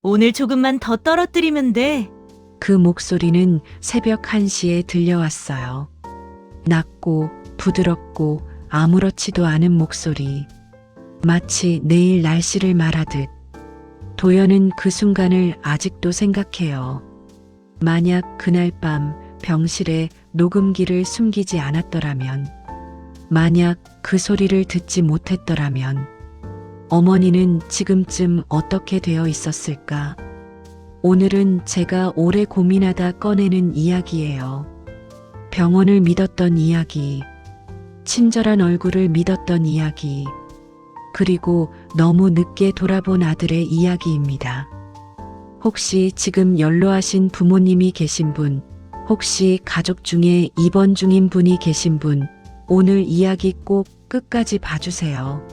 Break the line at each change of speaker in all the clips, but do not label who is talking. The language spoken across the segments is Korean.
오늘 조금만 더 떨어뜨리면 돼.
그 목소리는 새벽 1시에 들려왔어요. 낮고 부드럽고 아무렇지도 않은 목소리. 마치 내일 날씨를 말하듯. 도연은 그 순간을 아직도 생각해요. 만약 그날 밤 병실에 녹음기를 숨기지 않았더라면, 만약 그 소리를 듣지 못했더라면, 어머니는 지금쯤 어떻게 되어 있었을까? 오늘은 제가 오래 고민하다 꺼내는 이야기예요. 병원을 믿었던 이야기, 친절한 얼굴을 믿었던 이야기, 그리고 너무 늦게 돌아본 아들의 이야기입니다. 혹시 지금 연로하신 부모님이 계신 분, 혹시 가족 중에 입원 중인 분이 계신 분, 오늘 이야기 꼭 끝까지 봐주세요.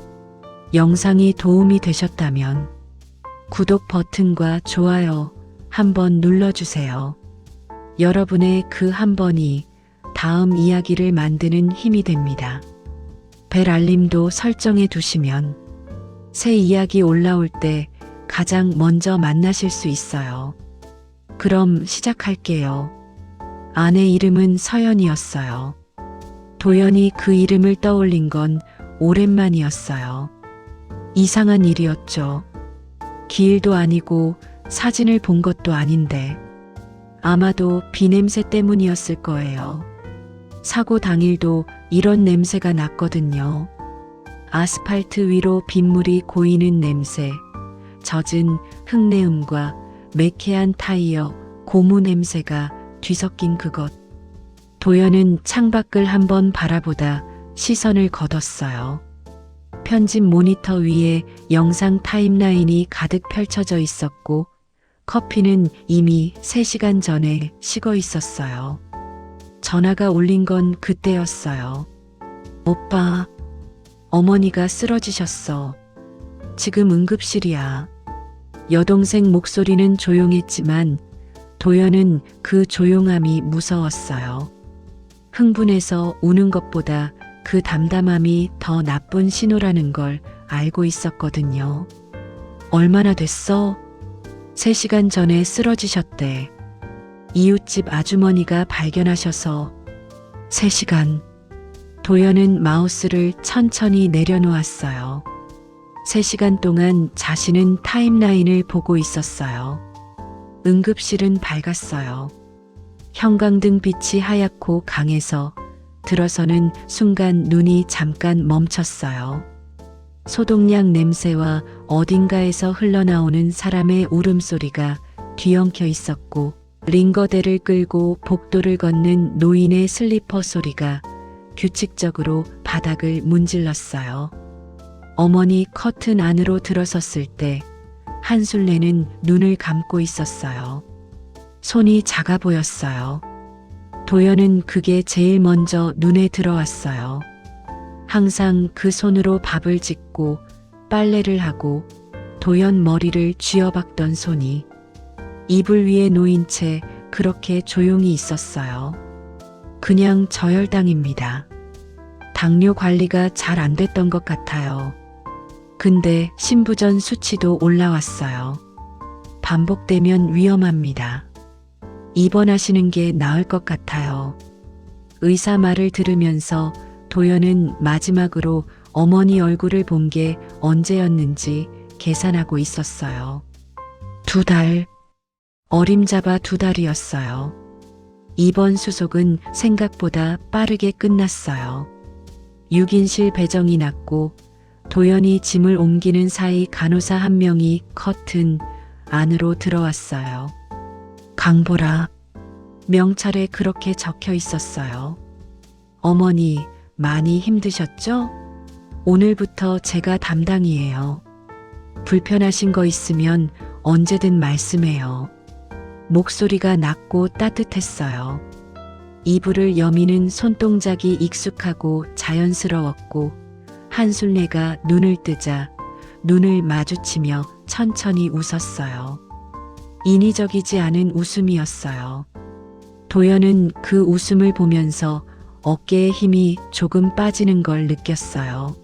영상이 도움이 되셨다면 구독 버튼과 좋아요 한번 눌러주세요. 여러분의 그 한 번이 다음 이야기를 만드는 힘이 됩니다. 벨 알림도 설정해 두시면 새 이야기 올라올 때 가장 먼저 만나실 수 있어요. 그럼 시작할게요. 아내 이름은 서연이었어요. 도연이 그 이름을 떠올린 건 오랜만이었어요. 이상한 일이었죠. 기일도 아니고 사진을 본 것도 아닌데 아마도 비냄새 때문이었을 거예요. 사고 당일도 이런 냄새가 났거든요. 아스팔트 위로 빗물이 고이는 냄새, 젖은 흙내음과 매캐한 타이어 고무 냄새가 뒤섞인 그것. 도연은 창밖을 한번 바라보다 시선을 거뒀어요. 편집 모니터 위에 영상 타임라인이 가득 펼쳐져 있었고 커피는 이미 3시간 전에 식어 있었어요. 전화가 울린 건 그때였어요. 오빠, 어머니가 쓰러지셨어. 지금 응급실이야. 여동생 목소리는 조용했지만 도연은 그 조용함이 무서웠어요. 흥분해서 우는 것보다 그 담담함이 더 나쁜 신호라는 걸 알고 있었거든요. 얼마나 됐어? 3시간 전에 쓰러지셨대. 이웃집 아주머니가 발견하셔서. 3시간. 도연은 마우스를 천천히 내려놓았어요. 3시간 동안 자신은 타임라인을 보고 있었어요. 응급실은 밝았어요. 형광등 빛이 하얗고 강해서 들어서는 순간 눈이 잠깐 멈췄어요. 소독약 냄새와 어딘가에서 흘러나오는 사람의 울음소리가 뒤엉켜 있었고 링거대를 끌고 복도를 걷는 노인의 슬리퍼 소리가 규칙적으로 바닥을 문질렀어요. 어머니 커튼 안으로 들어섰을 때 한술래는 눈을 감고 있었어요. 손이 작아 보였어요. 도연은 그게 제일 먼저 눈에 들어왔어요. 항상 그 손으로 밥을 짓고 빨래를 하고 도연 머리를 쥐어박던 손이 이불 위에 놓인 채 그렇게 조용히 있었어요. 그냥 저혈당입니다. 당뇨 관리가 잘 안 됐던 것 같아요. 근데 신부전 수치도 올라왔어요. 반복되면 위험합니다. 입원하시는 게 나을 것 같아요. 의사 말을 들으면서 도연은 마지막으로 어머니 얼굴을 본 게 언제였는지 계산하고 있었어요. 2달. 어림잡아 2달이었어요. 입원 수속은 생각보다 빠르게 끝났어요. 6인실 배정이 났고 도연이 짐을 옮기는 사이 간호사 한 명이 커튼 안으로 들어왔어요. 강보라. 명찰에 그렇게 적혀 있었어요. 어머니, 많이 힘드셨죠? 오늘부터 제가 담당이에요. 불편하신 거 있으면 언제든 말씀해요. 목소리가 낮고 따뜻했어요. 이불을 여미는 손동작이 익숙하고 자연스러웠고 한술래가 눈을 뜨자 눈을 마주치며 천천히 웃었어요. 인위적이지 않은 웃음이었어요. 도연은 그 웃음을 보면서 어깨에 힘이 조금 빠지는 걸 느꼈어요.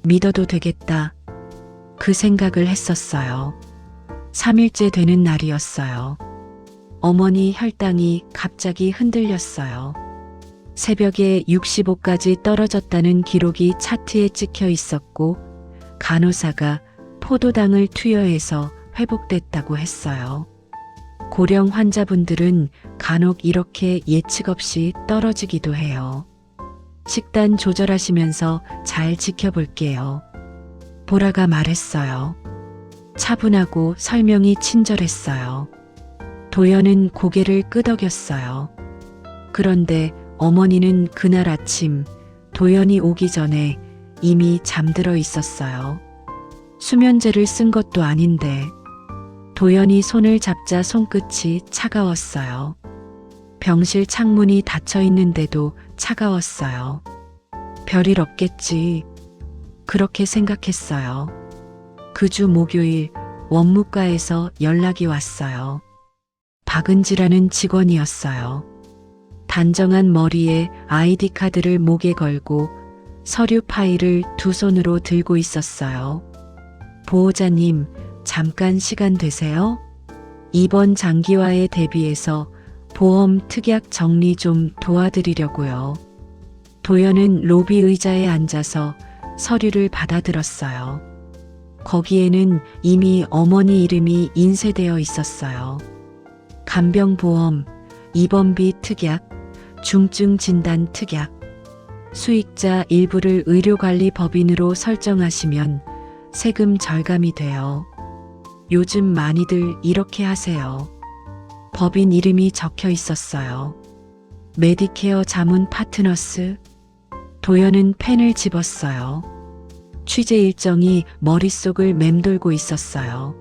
믿어도 되겠다. 그 생각을 했었어요. 3일째 되는 날이었어요. 어머니 혈당이 갑자기 흔들렸어요. 새벽에 65까지 떨어졌다는 기록이 차트에 찍혀 있었고 간호사가 포도당을 투여해서 회복됐다고 했어요. 고령 환자분들은 간혹 이렇게 예측 없이 떨어지기도 해요. 식단 조절하시면서 잘 지켜볼게요. 보라가 말했어요. 차분하고 설명이 친절했어요. 도연은 고개를 끄덕였어요. 그런데 어머니는 그날 아침 도연이 오기 전에 이미 잠들어 있었어요. 수면제를 쓴 것도 아닌데 도연이 손을 잡자 손끝이 차가웠어요. 병실 창문이 닫혀 있는데도 차가웠어요. 별일 없겠지. 그렇게 생각했어요. 그 주 목요일 원무과에서 연락이 왔어요. 박은지라는 직원이었어요. 단정한 머리에 아이디 카드를 목에 걸고 서류 파일을 두 손으로 들고 있었어요. 보호자님, 잠깐 시간 되세요? 이번 장기화에 대비해서 보험 특약 정리 좀 도와드리려고요. 도연은 로비 의자에 앉아서 서류를 받아들었어요. 거기에는 이미 어머니 이름이 인쇄되어 있었어요. 간병보험, 입원비 특약, 중증 진단 특약, 수익자 일부를 의료관리법인으로 설정하시면 세금 절감이 돼요. 요즘 많이들 이렇게 하세요. 법인 이름이 적혀 있었어요. 메디케어 자문 파트너스. 도연은 펜을 집었어요. 취재 일정이 머릿속을 맴돌고 있었어요.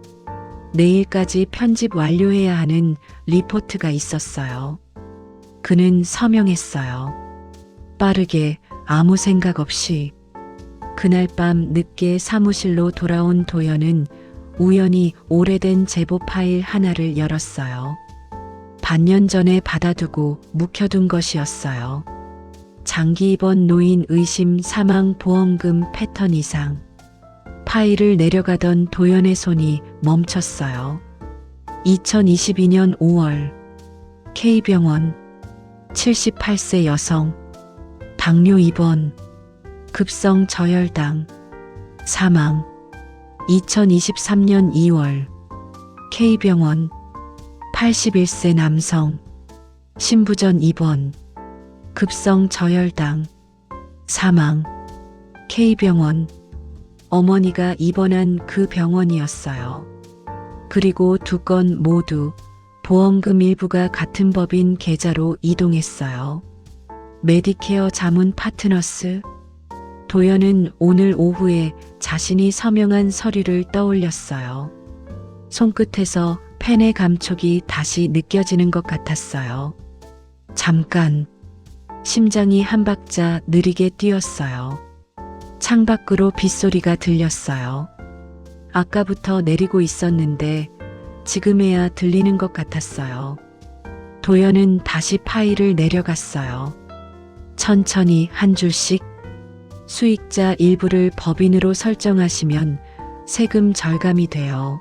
내일까지 편집 완료해야 하는 리포트가 있었어요. 그는 서명했어요. 빠르게 아무 생각 없이. 그날 밤 늦게 사무실로 돌아온 도연은 우연히 오래된 제보 파일 하나를 열었어요. 반년 전에 받아두고 묵혀둔 것이었어요. 장기 입원 노인 의심 사망 보험금 패턴 이상. 파일을 내려가던 도연의 손이 멈췄어요. 2022년 5월 K병원 78세 여성 당뇨 입원 급성 저혈당 사망 2023년 2월 K병원 81세 남성 신부전 입원 급성 저혈당 사망 K병원 어머니가 입원한 그 병원이었어요. 그리고 두 건 모두 보험금 일부가 같은 법인 계좌로 이동했어요. 메디케어 자문 파트너스. 도연은 오늘 오후에 자신이 서명한 서류를 떠올렸어요. 손끝에서 펜의 감촉이 다시 느껴지는 것 같았어요. 잠깐. 심장이 한 박자 느리게 뛰었어요. 창밖으로 빗소리가 들렸어요. 아까부터 내리고 있었는데 지금에야 들리는 것 같았어요. 도연은 다시 파일을 내려갔어요. 천천히 한 줄씩. 수익자 일부를 법인으로 설정하시면 세금 절감이 돼요.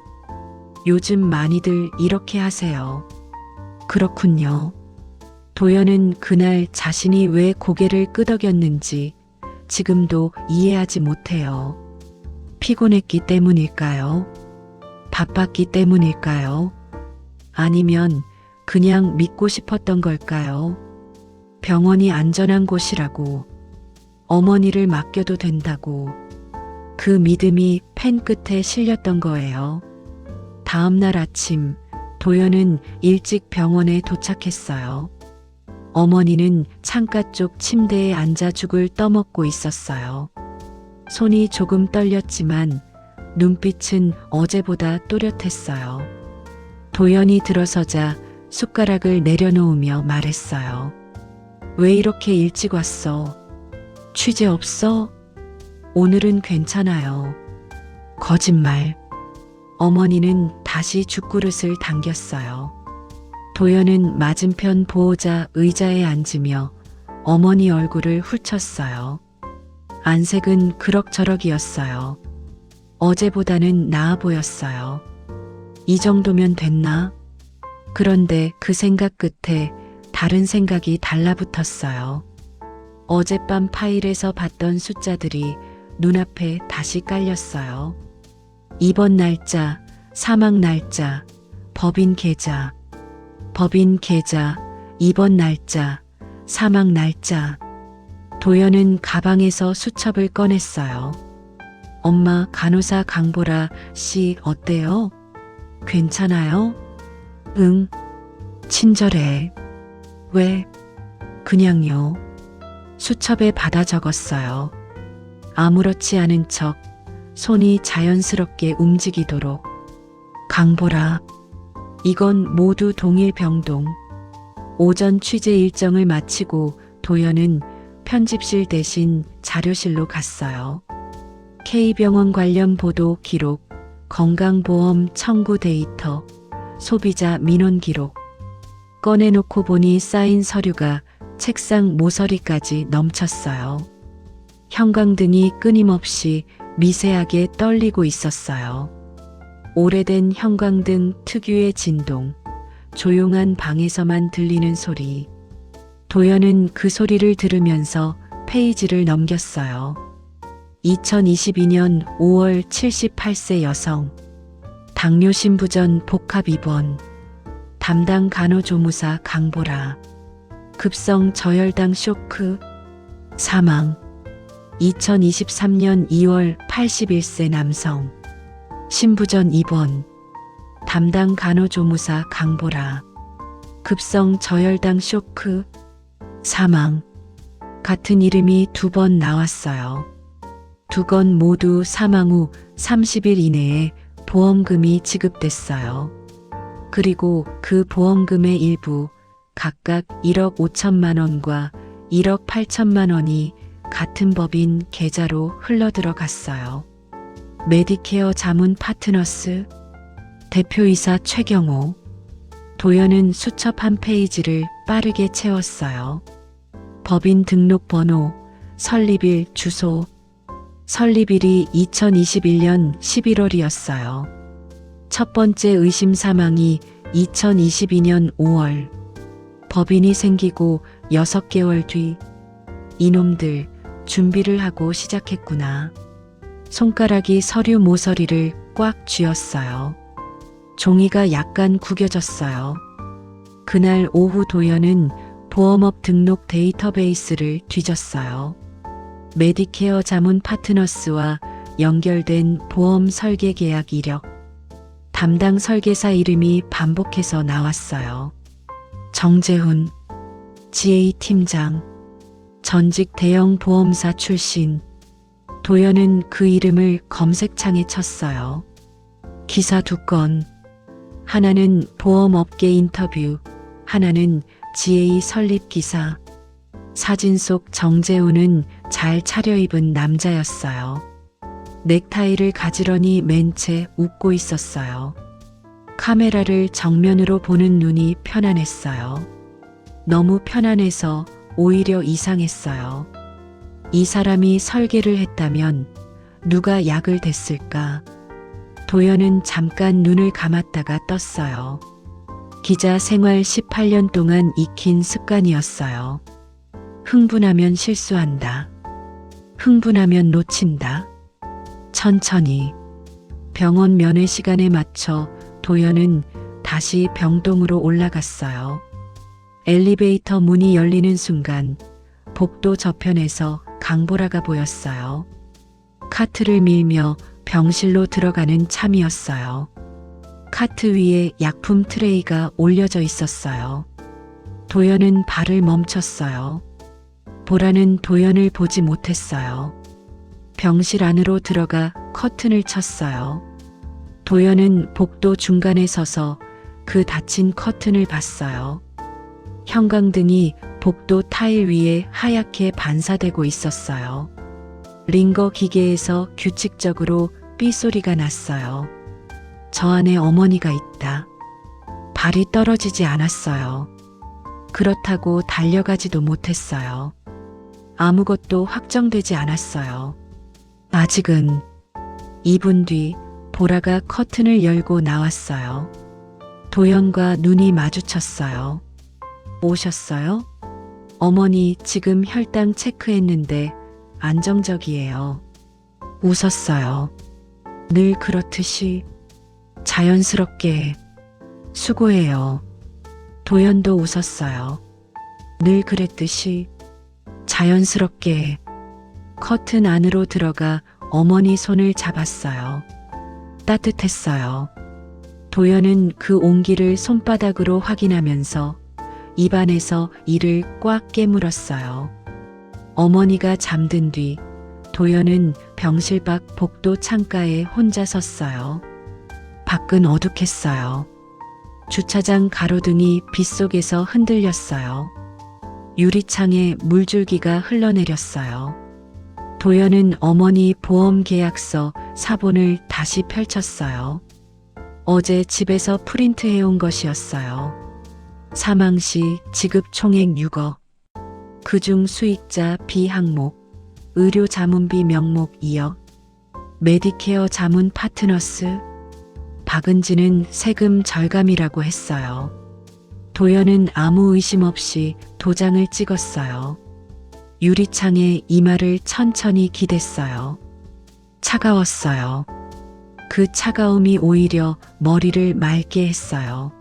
요즘 많이들 이렇게 하세요. 그렇군요. 도연은 그날 자신이 왜 고개를 끄덕였는지 지금도 이해하지 못해요. 피곤했기 때문일까요? 바빴기 때문일까요? 아니면 그냥 믿고 싶었던 걸까요? 병원이 안전한 곳이라고, 어머니를 맡겨도 된다고, 그 믿음이 펜 끝에 실렸던 거예요. 다음 날 아침, 도연은 일찍 병원에 도착했어요. 어머니는 창가 쪽 침대에 앉아 죽을 떠먹고 있었어요. 손이 조금 떨렸지만 눈빛은 어제보다 또렷했어요. 도연이 들어서자 숟가락을 내려놓으며 말했어요. 왜 이렇게 일찍 왔어? 취재 없어? 오늘은 괜찮아요. 거짓말. 어머니는 다시 죽그릇을 당겼어요. 도연은 맞은편 보호자 의자에 앉으며 어머니 얼굴을 훑쳤어요. 안색은 그럭저럭이었어요. 어제보다는 나아 보였어요. 이 정도면 됐나? 그런데 그 생각 끝에 다른 생각이 달라붙었어요. 어젯밤 파일에서 봤던 숫자들이 눈앞에 다시 깔렸어요. 입원 날짜, 사망 날짜, 법인 계좌, 입원 날짜, 사망 날짜. 도연은 가방에서 수첩을 꺼냈어요. 엄마, 간호사 강보라 씨 어때요? 괜찮아요? 응. 친절해. 왜? 그냥요. 수첩에 받아 적었어요. 아무렇지 않은 척 손이 자연스럽게 움직이도록. 강보라. 이건 모두 동일 병동. 오전 취재 일정을 마치고 도연은 편집실 대신 자료실로 갔어요. K병원 관련 보도 기록, 건강보험 청구 데이터, 소비자 민원 기록. 꺼내놓고 보니 쌓인 서류가 책상 모서리까지 넘쳤어요. 형광등이 끊임없이 미세하게 떨리고 있었어요. 오래된 형광등 특유의 진동, 조용한 방에서만 들리는 소리. 도연은 그 소리를 들으면서 페이지를 넘겼어요. 2022년 5월 78세 여성. 당뇨 신부전 복합 입원. 담당 간호조무사 강보라. 급성 저혈당 쇼크. 사망. 2023년 2월 81세 남성. 신부전 입원. 담당 간호조무사 강보라. 급성 저혈당 쇼크. 사망. 같은 이름이 2번 나왔어요. 2건 모두 사망 후 30일 이내에 보험금이 지급됐어요. 그리고 그 보험금의 일부 각각 1억 5천만 원과 1억 8천만 원이 같은 법인 계좌로 흘러들어갔어요. 메디케어 자문 파트너스 대표이사 최경호. 도연은 수첩 한 페이지를 빠르게 채웠어요. 법인 등록번호, 설립일, 주소. 설립일이 2021년 11월이었어요. 첫 번째 의심 사망이 2022년 5월. 법인이 생기고 6개월 뒤. 이놈들 준비를 하고 시작했구나. 손가락이 서류 모서리를 꽉 쥐었어요. 종이가 약간 구겨졌어요. 그날 오후 도연은 보험업 등록 데이터베이스를 뒤졌어요. 메디케어 자문 파트너스와 연결된 보험 설계 계약 이력. 담당 설계사 이름이 반복해서 나왔어요. 정재훈, GA 팀장, 전직 대형 보험사 출신. 도연은 그 이름을 검색창에 쳤어요. 기사 2건. 하나는 보험업계 인터뷰, 하나는 GA 설립 기사. 사진 속 정재훈은 잘 차려입은 남자였어요. 넥타이를 가지런히 맨 채 웃고 있었어요. 카메라를 정면으로 보는 눈이 편안했어요. 너무 편안해서 오히려 이상했어요. 이 사람이 설계를 했다면 누가 약을 댔을까? 도연은 잠깐 눈을 감았다가 떴어요. 기자 생활 18년 동안 익힌 습관이었어요. 흥분하면 실수한다. 흥분하면 놓친다. 천천히. 병원 면회 시간에 맞춰 도연은 다시 병동으로 올라갔어요. 엘리베이터 문이 열리는 순간 복도 저편에서 강보라가 보였어요. 카트를 밀며 병실로 들어가는 참이었어요. 카트 위에 약품 트레이가 올려져 있었어요. 도연은 발을 멈췄어요. 보라는 도연을 보지 못했어요. 병실 안으로 들어가 커튼을 쳤어요. 도연은 복도 중간에 서서 그 닫힌 커튼을 봤어요. 형광등이 복도 타일 위에 하얗게 반사되고 있었어요. 링거 기계에서 규칙적으로 삐 소리가 났어요. 저 안에 어머니가 있다. 발이 떨어지지 않았어요. 그렇다고 달려가지도 못했어요. 아무것도 확정되지 않았어요. 아직은. 2분 뒤 보라가 커튼을 열고 나왔어요. 도연과 눈이 마주쳤어요. 오셨어요? 어머니 지금 혈당 체크했는데 안정적이에요. 웃었어요. 늘 그렇듯이 자연스럽게. 수고해요. 도연도 웃었어요. 늘 그랬듯이 자연스럽게. 커튼 안으로 들어가 어머니 손을 잡았어요. 따뜻했어요. 도연은 그 온기를 손바닥으로 확인하면서 입안에서 이를 꽉 깨물었어요. 어머니가 잠든 뒤 도연은 병실 밖 복도 창가에 혼자 섰어요. 밖은 어둑했어요. 주차장 가로등이 빗속에서 흔들렸어요. 유리창에 물줄기가 흘러내렸어요. 도연은 어머니 보험 계약서 사본을 다시 펼쳤어요. 어제 집에서 프린트해온 것이었어요. 사망 시 지급 총액 6억. 그중 수익자 B 항목, 의료 자문비 명목 2억, 메디케어 자문 파트너스, 박은지는 세금 절감이라고 했어요. 도연은 아무 의심 없이 도장을 찍었어요. 유리창에 이마를 천천히 기댔어요. 차가웠어요. 그 차가움이 오히려 머리를 맑게 했어요.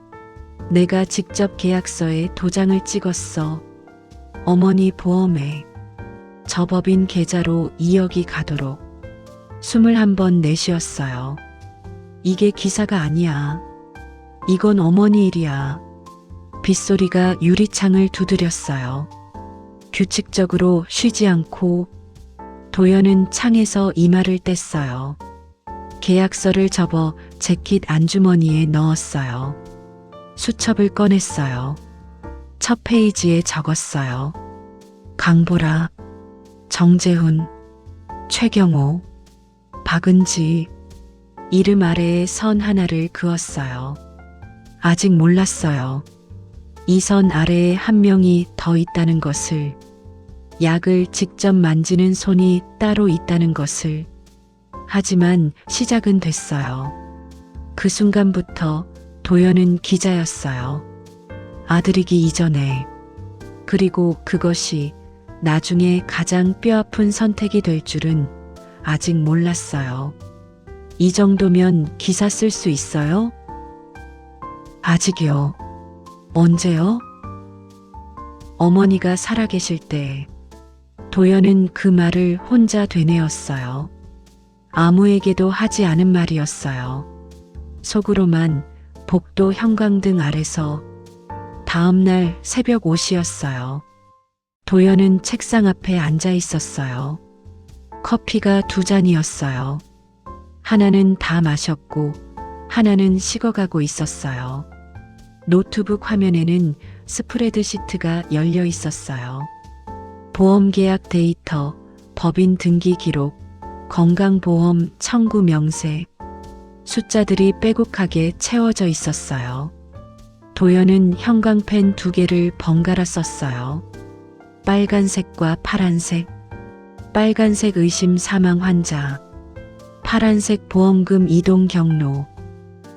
내가 직접 계약서에 도장을 찍었어. 어머니 보험에 저 법인 계좌로 2억이 가도록. 21번 내쉬었어요. 이게 기사가 아니야. 이건 어머니 일이야. 빗소리가 유리창을 두드렸어요. 규칙적으로 쉬지 않고. 도연은 창에서 이마를 뗐어요. 계약서를 접어 재킷 안주머니에 넣었어요. 수첩을 꺼냈어요. 첫 페이지에 적었어요. 강보라, 정재훈, 최경호, 박은지. 이름 아래에 선 하나를 그었어요. 아직 몰랐어요. 이 선 아래에 한 명이 더 있다는 것을. 약을 직접 만지는 손이 따로 있다는 것을. 하지만 시작은 됐어요. 그 순간부터 도연은 기자였어요. 아들이기 이전에. 그리고 그것이 나중에 가장 뼈아픈 선택이 될 줄은 아직 몰랐어요. 이 정도면 기사 쓸 수 있어요? 아직이요. 언제요? 어머니가 살아계실 때. 도연은 그 말을 혼자 되뇌었어요. 아무에게도 하지 않은 말이었어요. 속으로만 복도 형광등 아래서. 다음 날 새벽 5시였어요. 도연은 책상 앞에 앉아 있었어요. 커피가 2잔이었어요. 하나는 다 마셨고 하나는 식어가고 있었어요. 노트북 화면에는 스프레드시트가 열려 있었어요. 보험계약 데이터, 법인 등기 기록, 건강보험 청구 명세, 숫자들이 빼곡하게 채워져 있었어요. 도연은 형광펜 2개를 번갈아 썼어요. 빨간색과 파란색. 빨간색 의심 사망 환자. 파란색 보험금 이동 경로.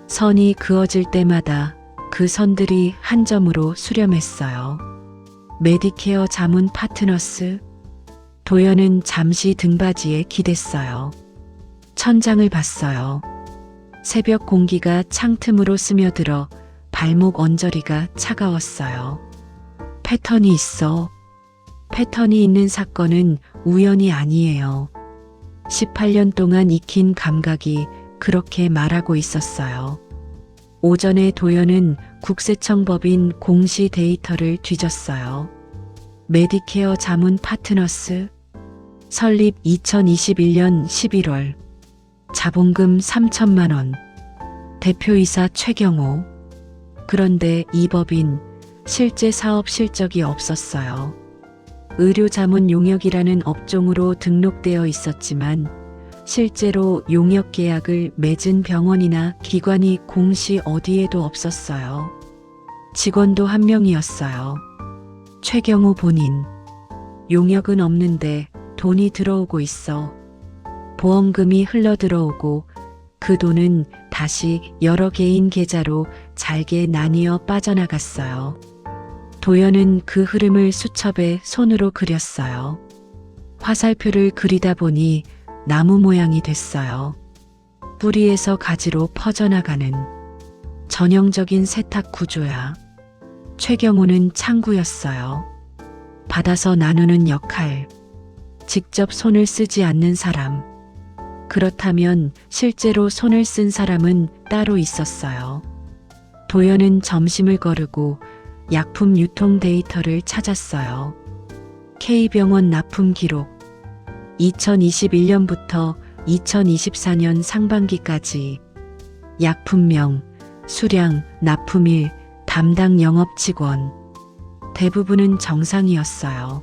선이 그어질 때마다 그 선들이 한 점으로 수렴했어요. 메디케어 자문 파트너스. 도연은 잠시 등받이에 기댔어요. 천장을 봤어요. 새벽 공기가 창틈으로 스며들어 발목 언저리가 차가웠어요. 패턴이 있어. 패턴이 있는 사건은 우연이 아니에요. 18년 동안 익힌 감각이 그렇게 말하고 있었어요. 오전에 도연은 국세청 법인 공시 데이터를 뒤졌어요. 메디케어 자문 파트너스. 설립 2021년 11월. 자본금 3천만 원. 대표이사 최경호. 그런데 이 법인 실제 사업 실적이 없었어요. 의료자문 용역이라는 업종으로 등록되어 있었지만 실제로 용역 계약을 맺은 병원이나 기관이 공시 어디에도 없었어요. 직원도 한 명이었어요. 최경호 본인. 용역은 없는데 돈이 들어오고 있어. 보험금이 흘러 들어오고 그 돈은 다시 여러 개인 계좌로 잘게 나뉘어 빠져나갔어요. 도연은 그 흐름을 수첩에 손으로 그렸어요. 화살표를 그리다 보니 나무 모양이 됐어요. 뿌리에서 가지로 퍼져나가는 전형적인 세탁 구조야. 최경호는 창구였어요. 받아서 나누는 역할. 직접 손을 쓰지 않는 사람. 그렇다면 실제로 손을 쓴 사람은 따로 있었어요. 도연은 점심을 거르고 약품 유통 데이터를 찾았어요. K병원 납품 기록. 2021년부터 2024년 상반기까지 약품명, 수량, 납품일, 담당 영업 직원. 대부분은 정상이었어요.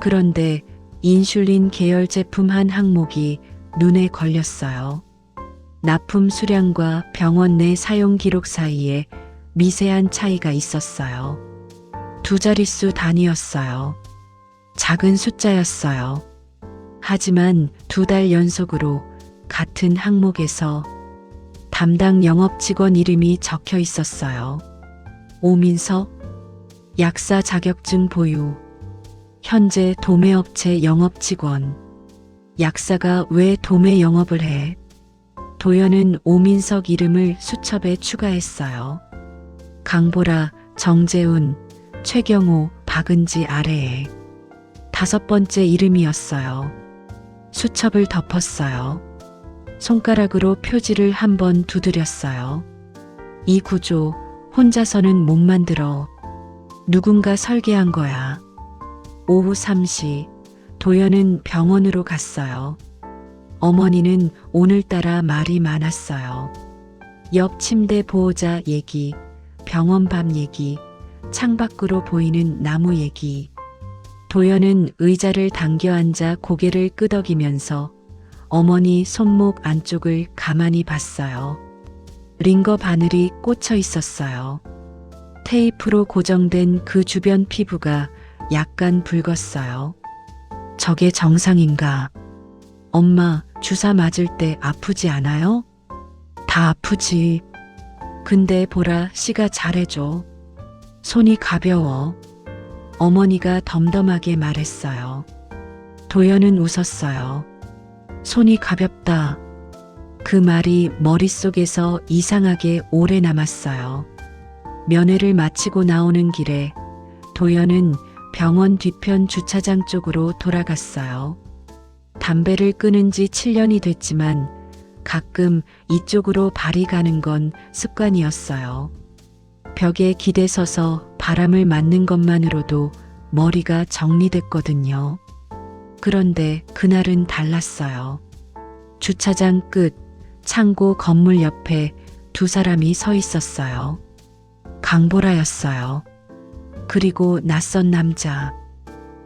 그런데 인슐린 계열 제품 한 항목이 눈에 걸렸어요. 납품 수량과 병원 내 사용 기록 사이에 미세한 차이가 있었어요. 두 자릿수 단위였어요. 작은 숫자였어요. 하지만 2달 연속으로 같은 항목에서 담당 영업 직원 이름이 적혀 있었어요. 오민석, 약사 자격증 보유, 현재 도매업체 영업 직원. 약사가 왜 도매 영업을 해? 도연은 오민석 이름을 수첩에 추가했어요. 강보라, 정재훈, 최경호, 박은지 아래에 5번째 이름이었어요. 수첩을 덮었어요. 손가락으로 표지를 한번 두드렸어요. 이 구조 혼자서는 못 만들어. 누군가 설계한 거야. 오후 3시 도연은 병원으로 갔어요. 어머니는 오늘따라 말이 많았어요. 옆 침대 보호자 얘기, 병원 밤 얘기, 창밖으로 보이는 나무 얘기. 도연은 의자를 당겨 앉아 고개를 끄덕이면서 어머니 손목 안쪽을 가만히 봤어요. 링거 바늘이 꽂혀 있었어요. 테이프로 고정된 그 주변 피부가 약간 붉었어요. 저게 정상인가? 엄마, 주사 맞을 때 아프지 않아요? 다 아프지. 근데 보라 씨가 잘해줘. 손이 가벼워. 어머니가 덤덤하게 말했어요. 도연은 웃었어요. 손이 가볍다. 그 말이 머릿속에서 이상하게 오래 남았어요. 면회를 마치고 나오는 길에 도연은 병원 뒤편 주차장 쪽으로 돌아갔어요. 담배를 끊은 지 7년이 됐지만 가끔 이쪽으로 발이 가는 건 습관이었어요. 벽에 기대 서서 바람을 맞는 것만으로도 머리가 정리됐거든요. 그런데 그날은 달랐어요. 주차장 끝, 창고 건물 옆에 2 사람이 서 있었어요. 강보라였어요. 그리고 낯선 남자.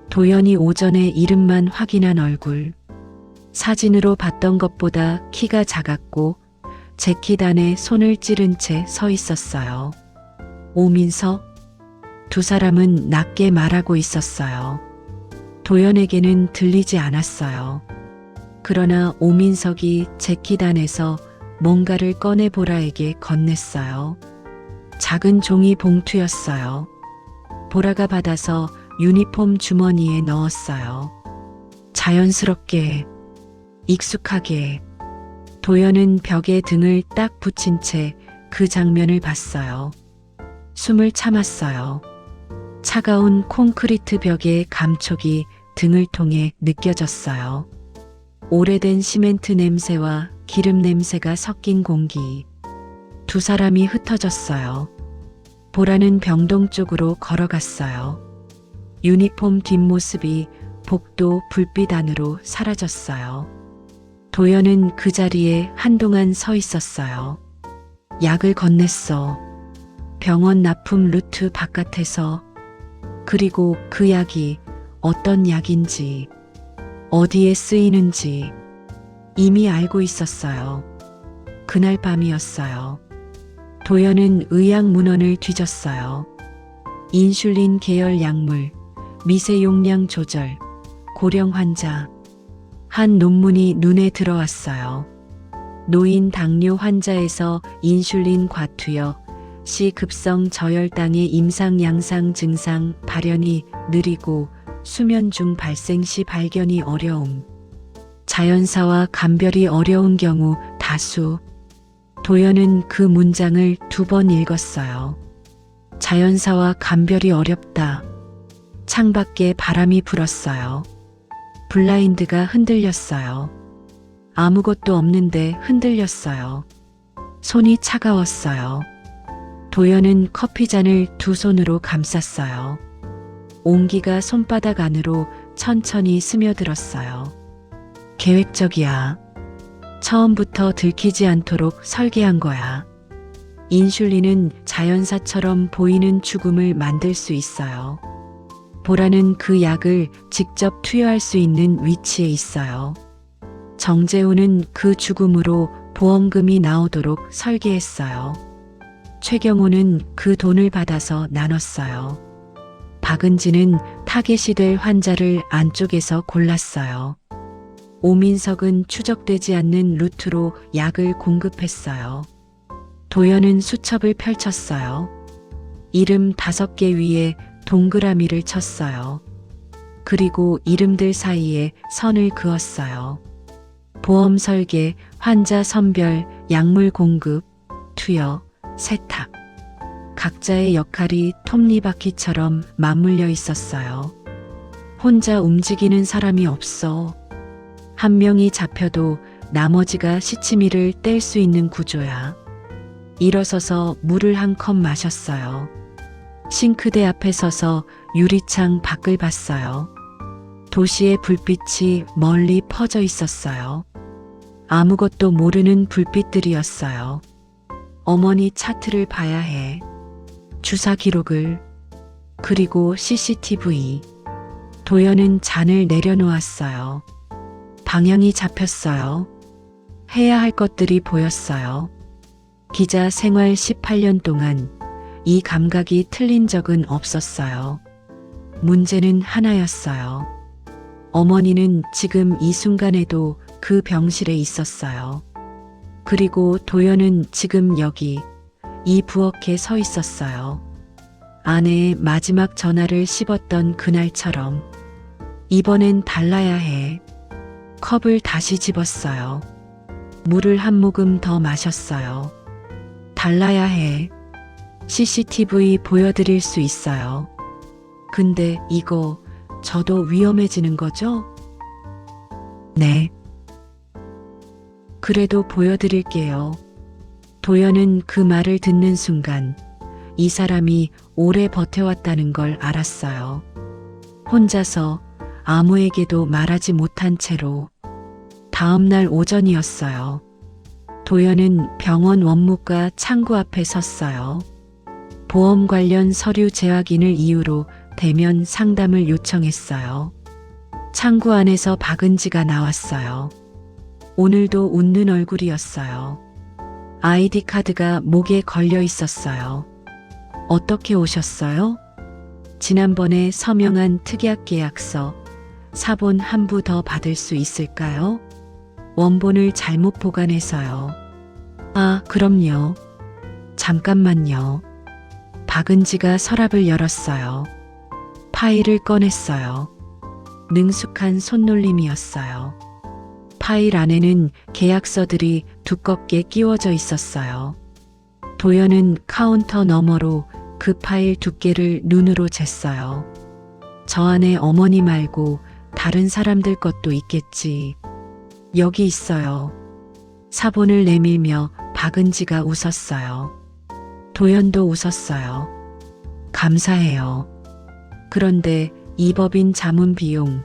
도연이 오전에 이름만 확인한 얼굴. 사진으로 봤던 것보다 키가 작았고 재킷 안에 손을 찌른 채 서 있었어요. 오민석? 2 사람은 낮게 말하고 있었어요. 도연에게는 들리지 않았어요. 그러나 오민석이 재킷 안에서 뭔가를 꺼내 보라에게 건넸어요. 작은 종이 봉투였어요. 보라가 받아서 유니폼 주머니에 넣었어요. 자연스럽게, 익숙하게. 도연은 벽에 등을 딱 붙인 채 그 장면을 봤어요. 숨을 참았어요. 차가운 콘크리트 벽의 감촉이 등을 통해 느껴졌어요. 오래된 시멘트 냄새와 기름 냄새가 섞인 공기. 2 사람이 흩어졌어요. 보라는 병동 쪽으로 걸어갔어요. 유니폼 뒷모습이 복도 불빛 안으로 사라졌어요. 도연은 그 자리에 한동안 서 있었어요. 약을 건넸어. 병원 납품 루트 바깥에서. 그리고 그 약이 어떤 약인지, 어디에 쓰이는지 이미 알고 있었어요. 그날 밤이었어요. 도연은 의약 문헌을 뒤졌어요. 인슐린 계열 약물, 미세 용량 조절, 고령 환자. 한 논문이 눈에 들어왔어요. 노인 당뇨 환자에서 인슐린 과투여, 시 급성 저혈당의 임상 양상 증상 발현이 느리고 수면 중 발생 시 발견이 어려움. 자연사와 감별이 어려운 경우 다수. 도연은 그 문장을 2번 읽었어요. 자연사와 감별이 어렵다. 창밖에 바람이 불었어요. 블라인드가 흔들렸어요. 아무것도 없는데 흔들렸어요. 손이 차가웠어요. 도연은 커피잔을 2손으로 감쌌어요. 온기가 손바닥 안으로 천천히 스며들었어요. 계획적이야. 처음부터 들키지 않도록 설계한 거야. 인슐린은 자연사처럼 보이는 죽음을 만들 수 있어요. 보라는 그 약을 직접 투여할 수 있는 위치에 있어요. 정재우는 그 죽음으로 보험금이 나오도록 설계했어요. 최경호는 그 돈을 받아서 나눴어요. 박은지는 타겟이 될 환자를 안쪽에서 골랐어요. 오민석은 추적되지 않는 루트로 약을 공급했어요. 도연은 수첩을 펼쳤어요. 이름 5개 위에 동그라미를 쳤어요. 그리고 이름들 사이에 선을 그었어요. 보험 설계, 환자 선별, 약물 공급, 투여, 세탁. 각자의 역할이 톱니바퀴처럼 맞물려 있었어요. 혼자 움직이는 사람이 없어. 한 명이 잡혀도 나머지가 시치미를 뗄 수 있는 구조야. 일어서서 물을 한 컵 마셨어요. 싱크대 앞에 서서 유리창 밖을 봤어요. 도시의 불빛이 멀리 퍼져 있었어요. 아무것도 모르는 불빛들이었어요. 어머니 차트를 봐야 해. 주사 기록을. 그리고 CCTV. 도연은 잔을 내려놓았어요. 방향이 잡혔어요. 해야 할 것들이 보였어요. 기자 생활 18년 동안 이 감각이 틀린 적은 없었어요. 문제는 하나였어요. 어머니는 지금 이 순간에도 그 병실에 있었어요. 그리고 도연은 지금 여기 이 부엌에 서 있었어요. 아내의 마지막 전화를 씹었던 그날처럼. 이번엔 달라야 해. 컵을 다시 집었어요. 물을 한 모금 더 마셨어요. 달라야 해. CCTV 보여드릴 수 있어요. 근데 이거 저도 위험해지는 거죠? 네. 그래도 보여드릴게요. 도연은 그 말을 듣는 순간 이 사람이 오래 버텨왔다는 걸 알았어요. 혼자서 아무에게도 말하지 못한 채로. 다음 날 오전이었어요. 도연은 병원 원무과 창구 앞에 섰어요. 보험 관련 서류 재확인을 이유로 대면 상담을 요청했어요. 창구 안에서 박은지가 나왔어요. 오늘도 웃는 얼굴이었어요. 아이디 카드가 목에 걸려 있었어요. 어떻게 오셨어요? 지난번에 서명한 특약 계약서, 사본 한 부 더 받을 수 있을까요? 원본을 잘못 보관해서요. 아, 그럼요. 잠깐만요. 박은지가 서랍을 열었어요. 파일을 꺼냈어요. 능숙한 손놀림이었어요. 파일 안에는 계약서들이 두껍게 끼워져 있었어요. 도연은 카운터 너머로 그 파일 두께를 눈으로 쟀어요. 저 안에 어머니 말고 다른 사람들 것도 있겠지. 여기 있어요. 사본을 내밀며 박은지가 웃었어요. 도연도 웃었어요. 감사해요. 그런데 이 법인 자문 비용,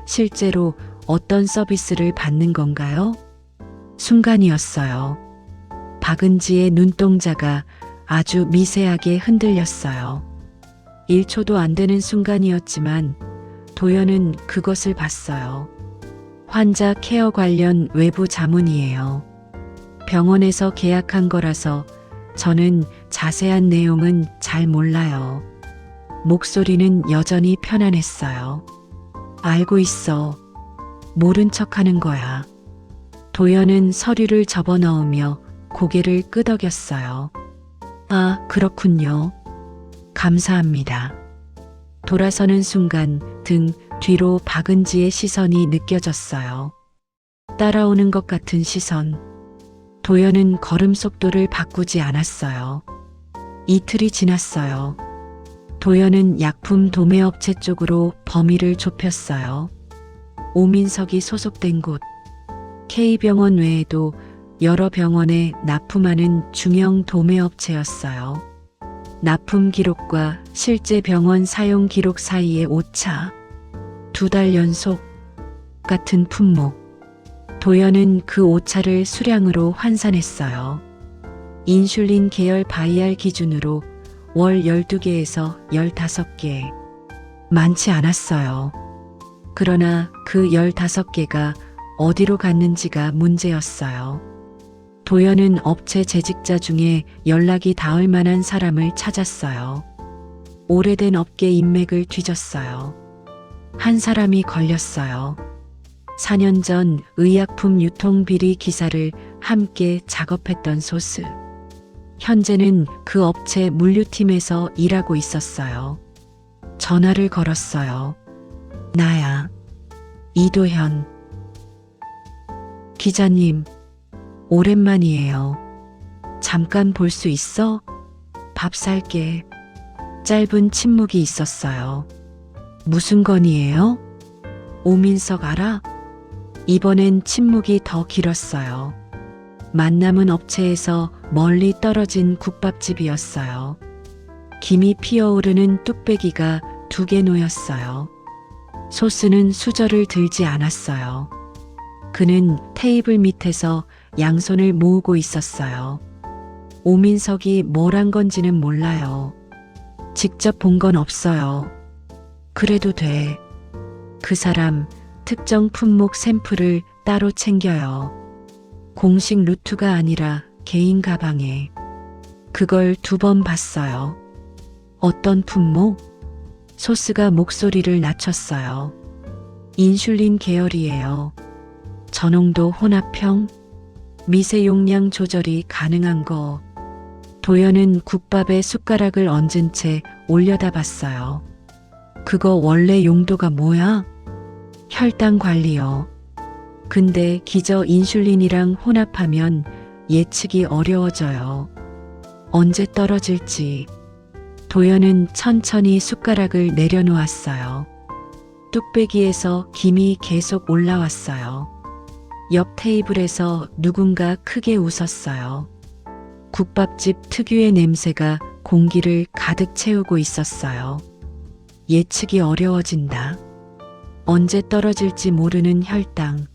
실제로 어떤 서비스를 받는 건가요? 순간이었어요. 박은지의 눈동자가 아주 미세하게 흔들렸어요. 1초도 안 되는 순간이었지만 도연은 그것을 봤어요. 환자 케어 관련 외부 자문이에요. 병원에서 계약한 거라서 저는 자세한 내용은 잘 몰라요. 목소리는 여전히 편안했어요. 알고 있어. 모른 척 하는 거야. 도연은 서류를 접어넣으며 고개를 끄덕였어요. 아, 그렇군요. 감사합니다. 돌아서는 순간 등 뒤로 박은지의 시선이 느껴졌어요. 따라오는 것 같은 시선. 도연은 걸음 속도를 바꾸지 않았어요. 이틀이 지났어요. 도연은 약품 도매업체 쪽으로 범위를 좁혔어요. 오민석이 소속된 곳, K병원 외에도 여러 병원에 납품하는 중형 도매업체였어요. 납품 기록과 실제 병원 사용 기록 사이의 오차, 2달 연속 같은 품목. 도연은 그 오차를 수량으로 환산했어요. 인슐린 계열 바이알 기준으로 월 12개에서 15개. 많지 않았어요. 그러나 그 15개가 어디로 갔는지가 문제였어요. 도연은 업체 재직자 중에 연락이 닿을 만한 사람을 찾았어요. 오래된 업계 인맥을 뒤졌어요. 한 사람이 걸렸어요. 4년 전 의약품 유통 비리 기사를 함께 작업했던 소스. 현재는 그 업체 물류팀에서 일하고 있었어요. 전화를 걸었어요. 나야. 이도현. 기자님, 오랜만이에요. 잠깐 볼 수 있어? 밥 살게. 짧은 침묵이 있었어요. 무슨 건이에요? 오민석 알아? 이번엔 침묵이 더 길었어요. 만남은 업체에서 멀리 떨어진 국밥집이었어요. 김이 피어오르는 뚝배기가 2개 놓였어요. 소스는 수저를 들지 않았어요. 그는 테이블 밑에서 양손을 모으고 있었어요. 오민석이 뭘 한 건지는 몰라요. 직접 본 건 없어요. 그래도 돼. 그 사람 특정 품목 샘플을 따로 챙겨요. 공식 루트가 아니라 개인 가방에. 그걸 2번 봤어요. 어떤 품목? 소스가 목소리를 낮췄어요. 인슐린 계열이에요. 저농도 혼합형? 미세 용량 조절이 가능한 거. 도연은 국밥에 숟가락을 얹은 채 올려다 봤어요. 그거 원래 용도가 뭐야? 혈당 관리요. 근데 기저 인슐린이랑 혼합하면 예측이 어려워져요. 언제 떨어질지. 도연은 천천히 숟가락을 내려놓았어요. 뚝배기에서 김이 계속 올라왔어요. 옆 테이블에서 누군가 크게 웃었어요. 국밥집 특유의 냄새가 공기를 가득 채우고 있었어요. 예측이 어려워진다. 언제 떨어질지 모르는 혈당.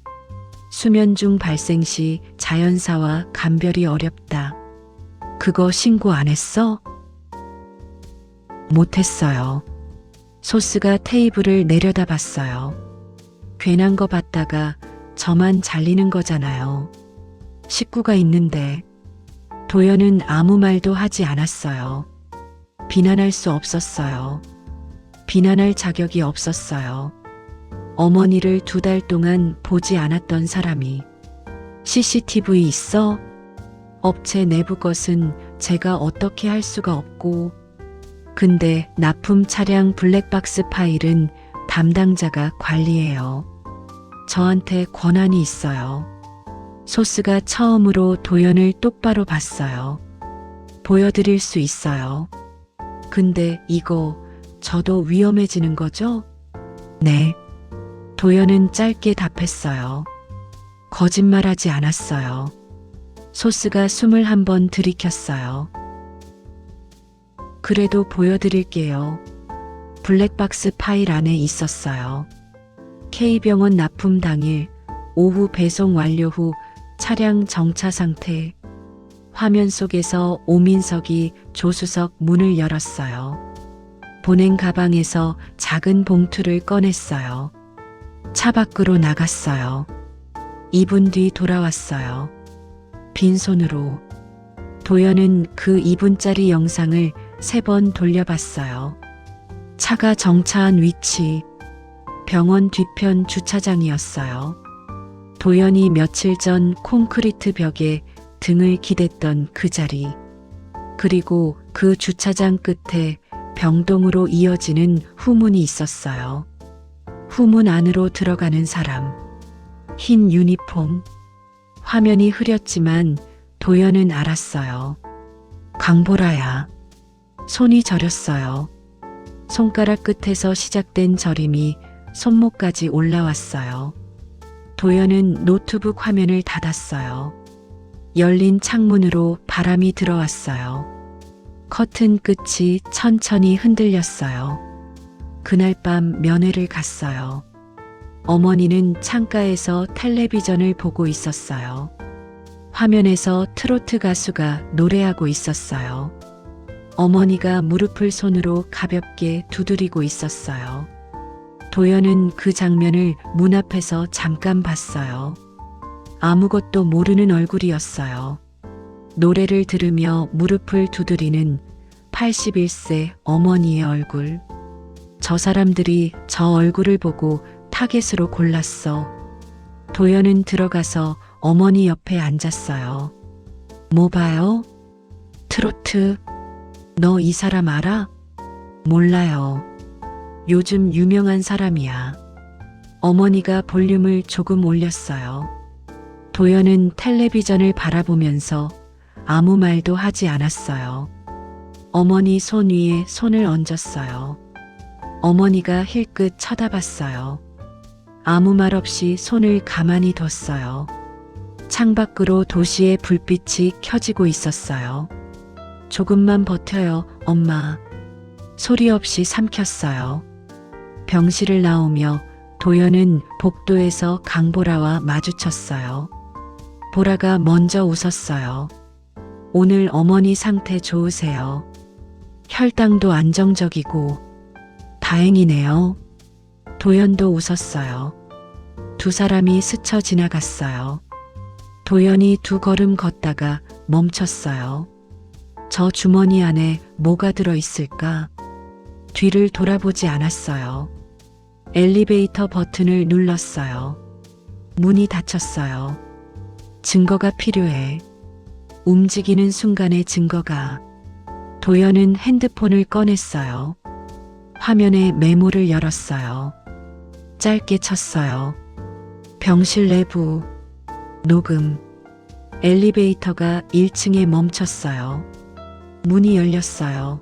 수면 중 발생 시 자연사와 감별이 어렵다. 그거 신고 안 했어? 못했어요. 소스가 테이블을 내려다봤어요. 괜한 거 봤다가 저만 잘리는 거잖아요. 식구가 있는데. 도연은 아무 말도 하지 않았어요. 비난할 수 없었어요. 비난할 자격이 없었어요. 어머니를 2달 동안 보지 않았던 사람이. CCTV 있어? 업체 내부 것은 제가 어떻게 할 수가 없고. 근데 납품 차량 블랙박스 파일은 담당자가 관리해요. 저한테 권한이 있어요. 소스가 처음으로 도연을 똑바로 봤어요. 보여드릴 수 있어요. 근데 이거 저도 위험해지는 거죠? 네. 도연은 짧게 답했어요. 거짓말하지 않았어요. 소스가 숨을 한번 들이켰어요. 그래도 보여드릴게요. 블랙박스 파일 안에 있었어요. K병원 납품 당일 오후 배송 완료 후 차량 정차 상태. 화면 속에서 오민석이 조수석 문을 열었어요. 보낸 가방에서 작은 봉투를 꺼냈어요. 차 밖으로 나갔어요. 2분 뒤 돌아왔어요. 빈손으로. 도연은 그 2분짜리 영상을 3번 돌려봤어요. 차가 정차한 위치, 병원 뒤편 주차장이었어요. 도연이 며칠 전 콘크리트 벽에 등을 기댔던 그 자리. 그리고 그 주차장 끝에 병동으로 이어지는 후문이 있었어요. 후문 안으로 들어가는 사람. 흰 유니폼. 화면이 흐렸지만 도연은 알았어요. 강보라야. 손이 저렸어요. 손가락 끝에서 시작된 저림이 손목까지 올라왔어요. 도연은 노트북 화면을 닫았어요. 열린 창문으로 바람이 들어왔어요. 커튼 끝이 천천히 흔들렸어요. 그날 밤 면회를 갔어요. 어머니는 창가에서 텔레비전을 보고 있었어요. 화면에서 트로트 가수가 노래하고 있었어요. 어머니가 무릎을 손으로 가볍게 두드리고 있었어요. 도연은 그 장면을 문 앞에서 잠깐 봤어요. 아무것도 모르는 얼굴이었어요. 노래를 들으며 무릎을 두드리는 81세 어머니의 얼굴. 저 사람들이 저 얼굴을 보고 타겟으로 골랐어. 도연은 들어가서 어머니 옆에 앉았어요. 뭐 봐요? 트로트. 너 이 사람 알아? 몰라요. 요즘 유명한 사람이야. 어머니가 볼륨을 조금 올렸어요. 도연은 텔레비전을 바라보면서 아무 말도 하지 않았어요. 어머니 손 위에 손을 얹었어요. 어머니가 힐끗 쳐다봤어요. 아무 말 없이 손을 가만히 뒀어요. 창밖으로 도시의 불빛이 켜지고 있었어요. 조금만 버텨요, 엄마. 소리 없이 삼켰어요. 병실을 나오며 도연은 복도에서 강보라와 마주쳤어요. 보라가 먼저 웃었어요. 오늘 어머니 상태 좋으세요. 혈당도 안정적이고 다행이네요. 도연도 웃었어요. 두 사람이 스쳐 지나갔어요. 도연이 두 걸음 걷다가 멈췄어요. 저 주머니 안에 뭐가 들어있을까? 뒤를 돌아보지 않았어요. 엘리베이터 버튼을 눌렀어요. 문이 닫혔어요. 증거가 필요해. 움직이는 순간의 증거가. 도연은 핸드폰을 꺼냈어요. 화면에 메모를 열었어요. 짧게 쳤어요. 병실 내부. 녹음. 엘리베이터가 1층에 멈췄어요. 문이 열렸어요.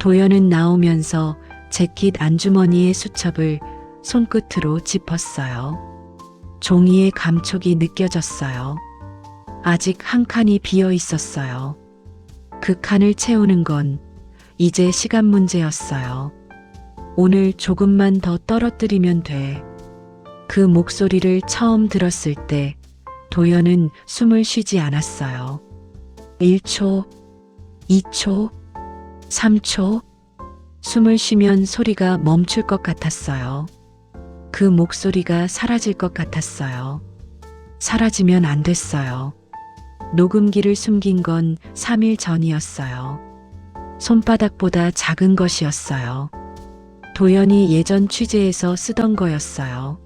도연은 나오면서 재킷 안주머니의 수첩을 손끝으로 짚었어요. 종이의 감촉이 느껴졌어요. 아직 한 칸이 비어 있었어요. 그 칸을 채우는 건 이제 시간 문제였어요. 오늘 조금만 더 떨어뜨리면 돼. 그 목소리를 처음 들었을 때 도연은 숨을 쉬지 않았어요. 1초, 2초, 3초. 숨을 쉬면 소리가 멈출 것 같았어요. 그 목소리가 사라질 것 같았어요. 사라지면 안 됐어요. 녹음기를 숨긴 건 3일 전이었어요. 손바닥보다 작은 것이었어요. 도연이 예전 취재에서 쓰던 거였어요.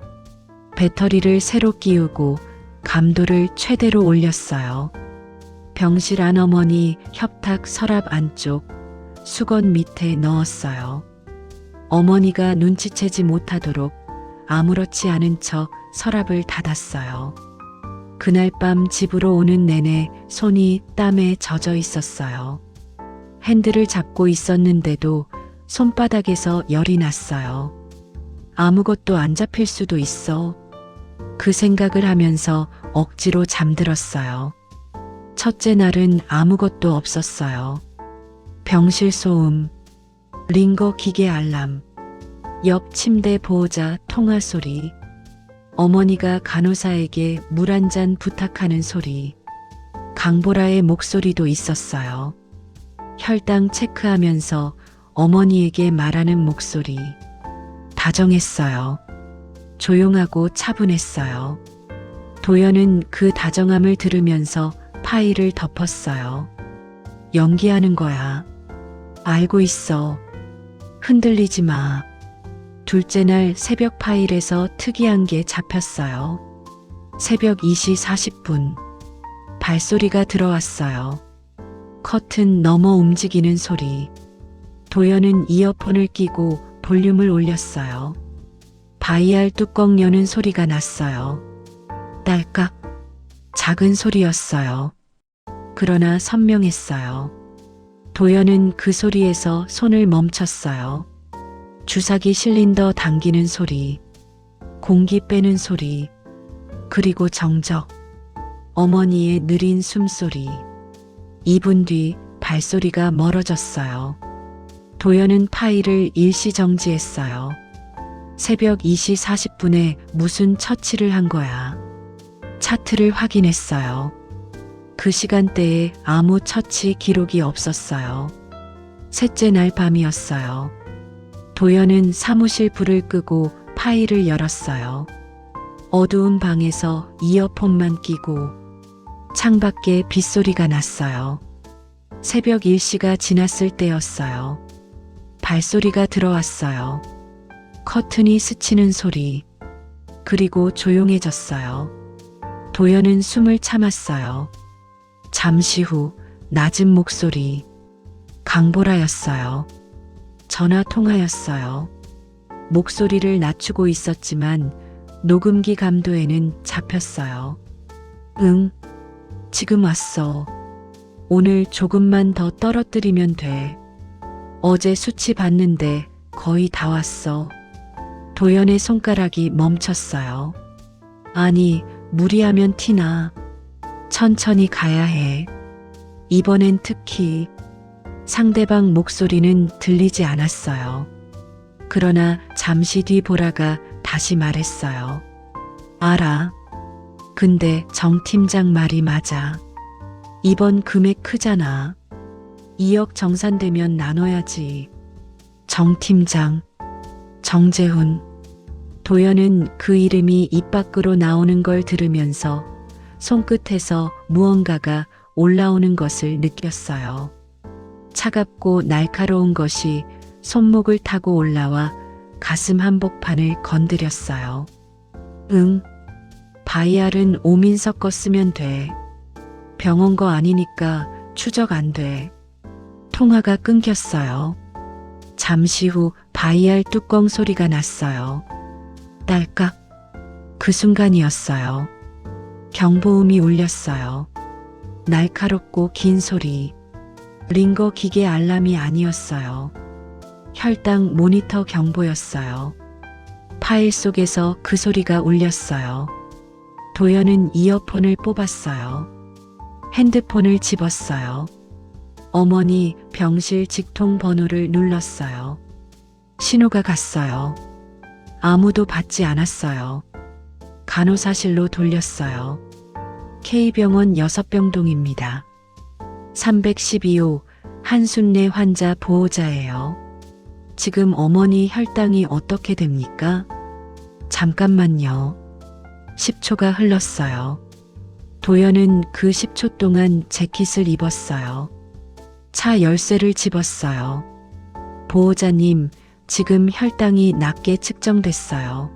배터리를 새로 끼우고 감도를 최대로 올렸어요. 병실 안 어머니 협탁 서랍 안쪽 수건 밑에 넣었어요. 어머니가 눈치채지 못하도록 아무렇지 않은 척 서랍을 닫았어요. 그날 밤 집으로 오는 내내 손이 땀에 젖어 있었어요. 핸들을 잡고 있었는데도 손바닥에서 열이 났어요. 아무것도 안 잡힐 수도 있어. 그 생각을 하면서 억지로 잠들었어요. 첫째 날은 아무것도 없었어요. 병실 소음, 링거 기계 알람, 옆 침대 보호자 통화 소리, 어머니가 간호사에게 물 한 잔 부탁하는 소리, 강보라의 목소리도 있었어요. 혈당 체크하면서 어머니에게 말하는 목소리. 다정했어요. 조용하고 차분했어요. 도연은 그 다정함을 들으면서 파일을 덮었어요. 연기하는 거야. 알고 있어. 흔들리지 마. 둘째 날 새벽 파일에서 특이한 게 잡혔어요. 새벽 2시 40분. 발소리가 들어왔어요. 커튼 넘어 움직이는 소리. 도연은 이어폰을 끼고 볼륨을 올렸어요. 바이알 뚜껑 여는 소리가 났어요. 딸깍. 작은 소리였어요. 그러나 선명했어요. 도연은 그 소리에서 손을 멈췄어요. 주사기 실린더 당기는 소리, 공기 빼는 소리, 그리고 정적. 어머니의 느린 숨소리. 2분 뒤 발소리가 멀어졌어요. 도연은 파일을 일시 정지했어요. 새벽 2시 40분에 무슨 처치를 한 거야. 차트를 확인했어요. 그 시간대에 아무 처치 기록이 없었어요. 셋째 날 밤이었어요. 도연은 사무실 불을 끄고 파일을 열었어요. 어두운 방에서 이어폰만 끼고 창밖에 빗소리가 났어요. 새벽 1시가 지났을 때였어요. 발소리가 들어왔어요. 커튼이 스치는 소리. 그리고 조용해졌어요. 도연은 숨을 참았어요. 잠시 후 낮은 목소리. 강보라였어요. 전화 통화였어요. 목소리를 낮추고 있었지만 녹음기 감도에는 잡혔어요. 응, 지금 왔어. 오늘 조금만 더 떨어뜨리면 돼. 어제 수치 봤는데 거의 다 왔어. 도연의 손가락이 멈췄어요. 아니, 무리하면 티나. 천천히 가야 해. 이번엔 특히. 상대방 목소리는 들리지 않았어요. 그러나 잠시 뒤 보라가 다시 말했어요. 알아. 근데 정 팀장 말이 맞아. 이번 금액 크잖아. 2억 정산되면 나눠야지. 정 팀장. 정재훈. 도연은 그 이름이 입 밖으로 나오는 걸 들으면서 손끝에서 무언가가 올라오는 것을 느꼈어요. 차갑고 날카로운 것이 손목을 타고 올라와 가슴 한복판을 건드렸어요. 응. 바이알은 오민석 거 쓰면 돼. 병원 거 아니니까 추적 안 돼. 통화가 끊겼어요. 잠시 후 바이알 뚜껑 소리가 났어요. 딸깍. 그 순간이었어요. 경보음이 울렸어요. 날카롭고 긴 소리. 링거 기계 알람이 아니었어요. 혈당 모니터 경보였어요. 파일 속에서 그 소리가 울렸어요. 도연은 이어폰을 뽑았어요. 핸드폰을 집었어요. 어머니 병실 직통 번호를 눌렀어요. 신호가 갔어요. 아무도 받지 않았어요. 간호사실로 돌렸어요. K병원 6병동입니다. 312호 한순례 환자 보호자예요. 지금 어머니 혈당이 어떻게 됩니까? 잠깐만요. 10초가 흘렀어요. 도연은 그 10초 동안 재킷을 입었어요. 차 열쇠를 집었어요. 보호자님, 지금 혈당이 낮게 측정됐어요.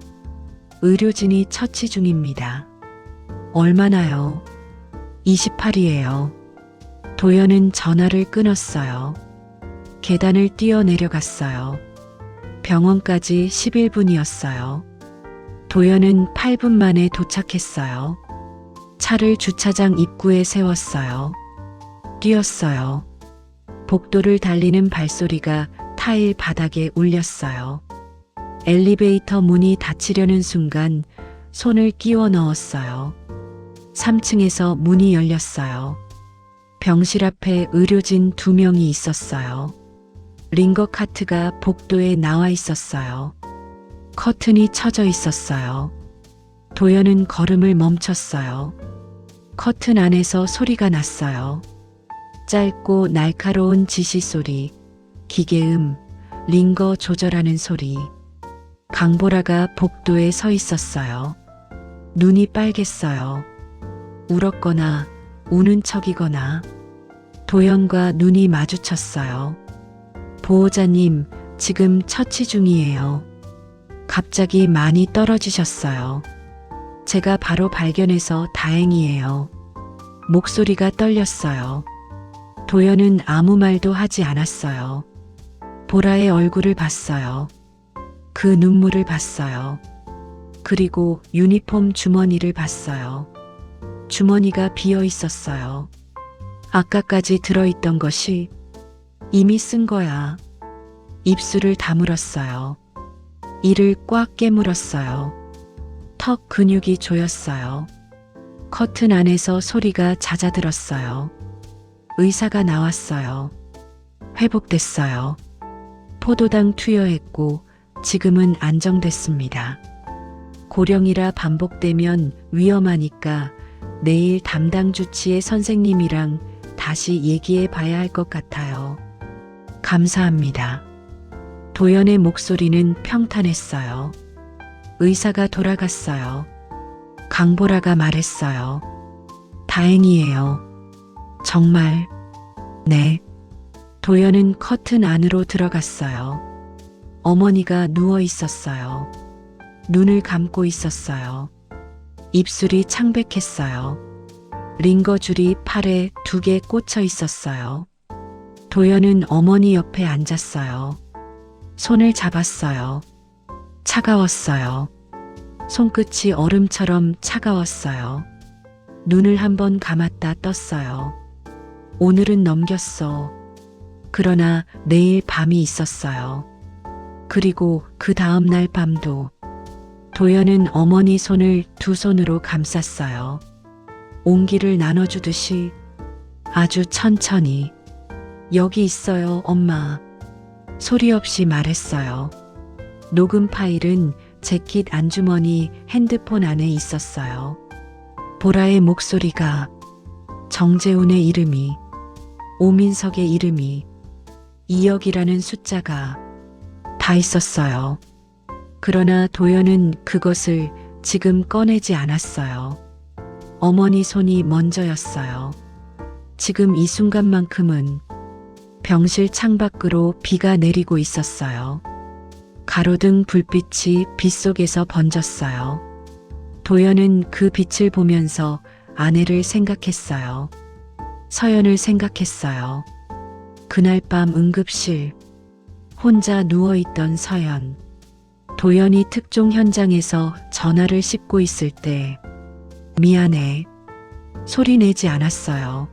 의료진이 처치 중입니다. 얼마나요? 28이에요. 도연은 전화를 끊었어요. 계단을 뛰어 내려갔어요. 병원까지 11분이었어요. 도연은 8분 만에 도착했어요. 차를 주차장 입구에 세웠어요. 뛰었어요. 복도를 달리는 발소리가 타일 바닥에 울렸어요. 엘리베이터 문이 닫히려는 순간 손을 끼워 넣었어요. 3층에서 문이 열렸어요. 병실 앞에 의료진 2명이 있었어요. 링거 카트가 복도에 나와 있었어요. 커튼이 쳐져 있었어요. 도연은 걸음을 멈췄어요. 커튼 안에서 소리가 났어요. 짧고 날카로운 지시 소리, 기계음, 링거 조절하는 소리. 강보라가 복도에 서 있었어요. 눈이 빨갰어요. 울었거나 우는 척이거나. 도연과 눈이 마주쳤어요. 보호자님, 지금 처치 중이에요. 갑자기 많이 떨어지셨어요. 제가 바로 발견해서 다행이에요. 목소리가 떨렸어요. 도연은 아무 말도 하지 않았어요. 보라의 얼굴을 봤어요. 그 눈물을 봤어요. 그리고 유니폼 주머니를 봤어요. 주머니가 비어 있었어요. 아까까지 들어있던 것이 이미 쓴 거야. 입술을 다물었어요. 이를 꽉 깨물었어요. 턱 근육이 조였어요. 커튼 안에서 소리가 잦아들었어요. 의사가 나왔어요. 회복됐어요. 포도당 투여했고 지금은 안정됐습니다. 고령이라 반복되면 위험하니까 내일 담당 주치의 선생님이랑 다시 얘기해 봐야 할 것 같아요. 감사합니다. 도연의 목소리는 평탄했어요. 의사가 돌아갔어요. 강보라가 말했어요. 다행이에요. 정말. 네. 도연은 커튼 안으로 들어갔어요. 어머니가 누워 있었어요. 눈을 감고 있었어요. 입술이 창백했어요. 링거줄이 팔에 2개 꽂혀 있었어요. 도연은 어머니 옆에 앉았어요. 손을 잡았어요. 차가웠어요. 손끝이 얼음처럼 차가웠어요. 눈을 한번 감았다 떴어요. 오늘은 넘겼어. 그러나 내일 밤이 있었어요. 그리고 그 다음 날 밤도. 도연은 어머니 손을 2 손으로 감쌌어요. 온기를 나눠주듯이 아주 천천히. 여기 있어요, 엄마. 소리 없이 말했어요. 녹음 파일은 재킷 안주머니 핸드폰 안에 있었어요. 보라의 목소리가, 정재훈의 이름이, 오민석의 이름이, 2억이라는 숫자가 다 있었어요. 그러나 도연은 그것을 지금 꺼내지 않았어요. 어머니 손이 먼저였어요. 지금 이 순간만큼은. 병실 창밖으로 비가 내리고 있었어요. 가로등 불빛이 빗속에서 번졌어요. 도연은 그 빛을 보면서 아내를 생각했어요. 서연을 생각했어요. 그날 밤 응급실, 혼자 누워있던 서연. 도연이 특종 현장에서 전화를 씹고 있을 때, 미안해. 소리 내지 않았어요.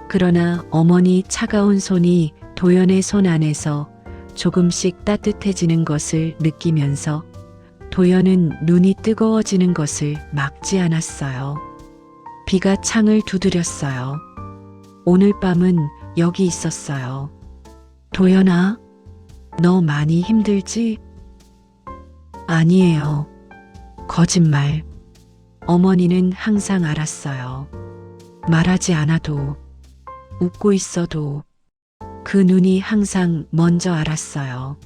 그러나 어머니 차가운 손이 도연의 손 안에서 조금씩 따뜻해지는 것을 느끼면서 도연은 눈이 뜨거워지는 것을 막지 않았어요. 비가 창을 두드렸어요. 오늘 밤은 여기 있었어요. 도연아, 너 많이 힘들지? 아니에요. 거짓말. 어머니는 항상 알았어요. 말하지 않아도, 웃고 있어도 그 눈이 항상 먼저 알았어요.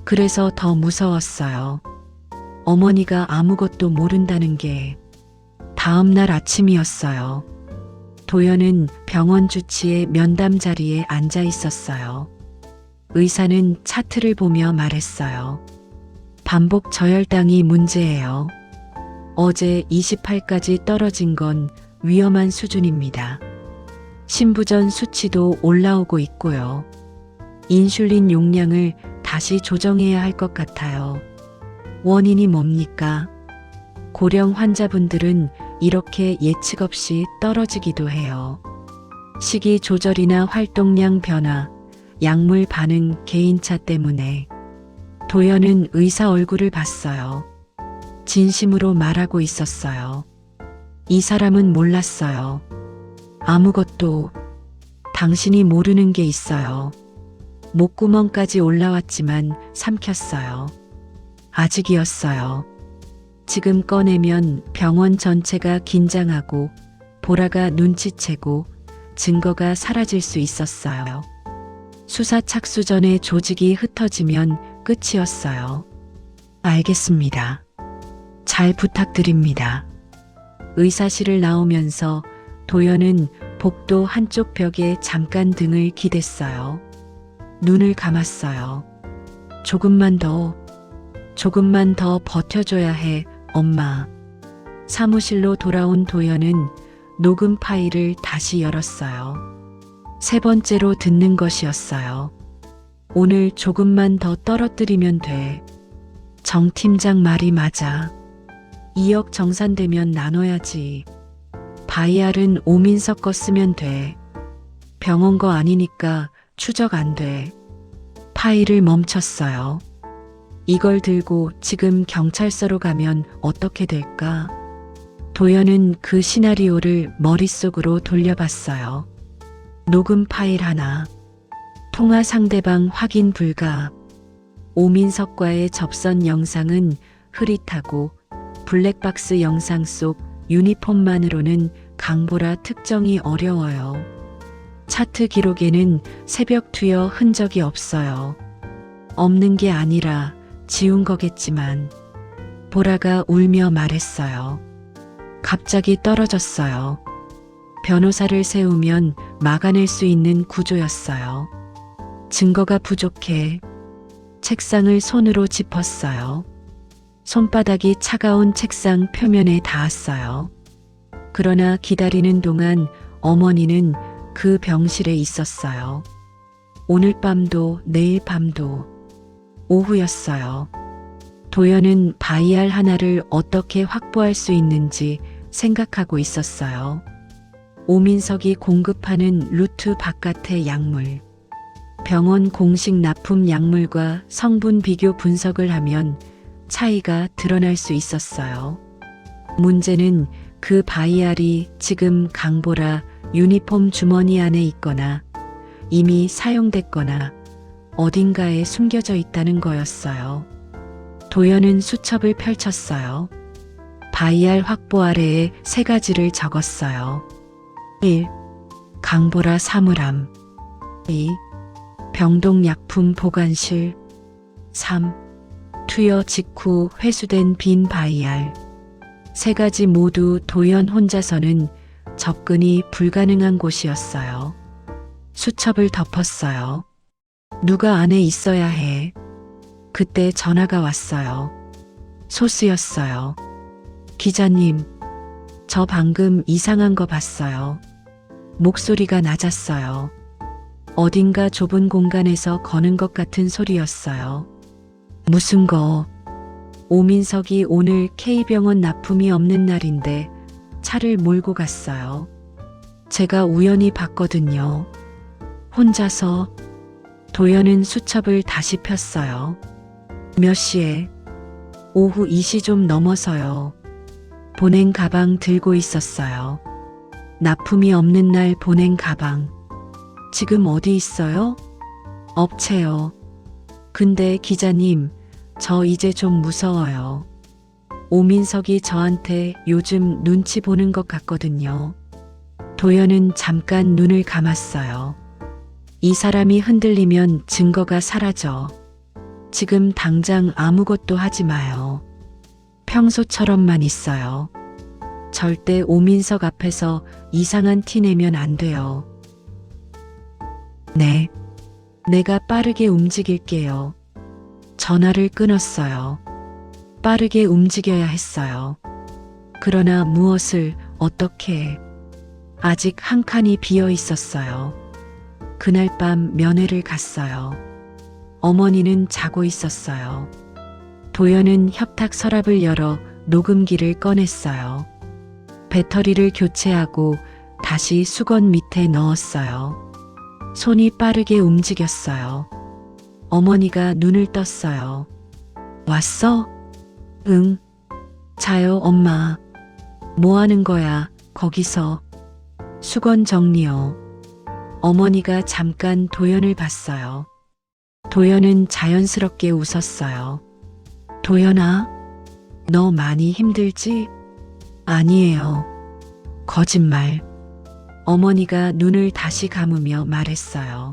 그래서 더 무서웠어요. 어머니가 아무것도 모른다는 게. 다음 날 아침이었어요. 도연은 병원 주치의 면담 자리에 앉아 있었어요. 의사는 차트를 보며 말했어요. 반복 저혈당이 문제예요. 어제 28까지 떨어진 건 위험한 수준입니다. 신부전 수치도 올라오고 있고요. 인슐린 용량을 다시 조정해야 할 것 같아요. 원인이 뭡니까? 고령 환자분들은 이렇게 예측 없이 떨어지기도 해요. 식이 조절이나 활동량 변화, 약물 반응 개인차 때문에. 도연은 의사 얼굴을 봤어요. 진심으로 말하고 있었어요. 이 사람은 몰랐어요. 아무것도. 당신이 모르는 게 있어요. 목구멍까지 올라왔지만 삼켰어요. 아직이었어요. 지금 꺼내면 병원 전체가 긴장하고 보라가 눈치채고 증거가 사라질 수 있었어요. 수사 착수 전에 조직이 흩어지면 끝이었어요. 알겠습니다. 잘 부탁드립니다. 의사실을 나오면서 도연은 복도 한쪽 벽에 잠깐 등을 기댔어요. 눈을 감았어요. 조금만 더 버텨줘야 해, 엄마. 사무실로 돌아온 도연은 녹음 파일을 다시 열었어요. 세 번째로 듣는 것이었어요. 오늘 조금만 더 떨어뜨리면 돼. 정 팀장 말이 맞아. 2억 정산되면 나눠야지. 바이알은 오민석 거 쓰면 돼. 병원 거 아니니까 추적 안 돼. 파일을 멈췄어요. 이걸 들고 지금 경찰서로 가면 어떻게 될까? 도연은 그 시나리오를 머릿속으로 돌려봤어요. 녹음 파일 하나. 통화 상대방 확인 불가. 오민석과의 접선 영상은 흐릿하고 블랙박스 영상 속 유니폼만으로는 강보라 특정이 어려워요. 차트 기록에는 새벽 투여 흔적이 없어요. 없는 게 아니라 지운 거겠지만 보라가 울며 말했어요. 갑자기 떨어졌어요. 변호사를 세우면 막아낼 수 있는 구조였어요. 증거가 부족해. 책상을 손으로 짚었어요. 손바닥이 차가운 책상 표면에 닿았어요. 그러나 기다리는 동안 어머니는 그 병실에 있었어요. 오늘 밤도 내일 밤도. 오후였어요. 도연은 바이알 하나를 어떻게 확보할 수 있는지 생각하고 있었어요. 오민석이 공급하는 루트 바깥의 약물. 병원 공식 납품 약물과 성분 비교 분석을 하면 차이가 드러날 수 있었어요. 문제는 그 바이알이 지금 강보라 유니폼 주머니 안에 있거나 이미 사용됐거나 어딘가에 숨겨져 있다는 거였어요. 도연은 수첩을 펼쳤어요. 바이알 확보 아래에 세 가지를 적었어요. 1. 강보라 사물함. 2. 병동약품 보관실. 3. 투여 직후 회수된 빈 바이알. 세 가지 모두 도연 혼자서는 접근이 불가능한 곳이었어요. 수첩을 덮었어요. 누가 안에 있어야 해. 그때 전화가 왔어요. 소스였어요. 기자님, 저 방금 이상한 거 봤어요. 목소리가 낮았어요. 어딘가 좁은 공간에서 거는 것 같은 소리였어요. 무슨 거? 오민석이 오늘 K병원 납품이 없는 날인데 차를 몰고 갔어요. 제가 우연히 봤거든요. 혼자서. 도연은 수첩을 다시 폈어요. 몇 시에? 오후 2시 좀 넘어서요. 보낸 가방 들고 있었어요. 납품이 없는 날 보낸 가방. 지금 어디 있어요? 업체요. 근데 기자님, 저 이제 좀 무서워요. 오민석이 저한테 요즘 눈치 보는 것 같거든요. 도연은 잠깐 눈을 감았어요. 이 사람이 흔들리면 증거가 사라져. 지금 당장 아무것도 하지 마요. 평소처럼만 있어요. 절대 오민석 앞에서 이상한 티 내면 안 돼요. 네. 내가 빠르게 움직일게요. 전화를 끊었어요. 빠르게 움직여야 했어요. 그러나 무엇을 어떻게? 아직 한 칸이 비어 있었어요. 그날 밤 면회를 갔어요. 어머니는 자고 있었어요. 도연은 협탁 서랍을 열어 녹음기를 꺼냈어요. 배터리를 교체하고 다시 수건 밑에 넣었어요. 손이 빠르게 움직였어요. 어머니가 눈을 떴어요. 왔어? 응. 자요, 엄마. 뭐 하는 거야, 거기서? 수건 정리요. 어머니가 잠깐 도연을 봤어요. 도연은 자연스럽게 웃었어요. 도연아, 너 많이 힘들지? 아니에요. 거짓말. 어머니가 눈을 다시 감으며 말했어요.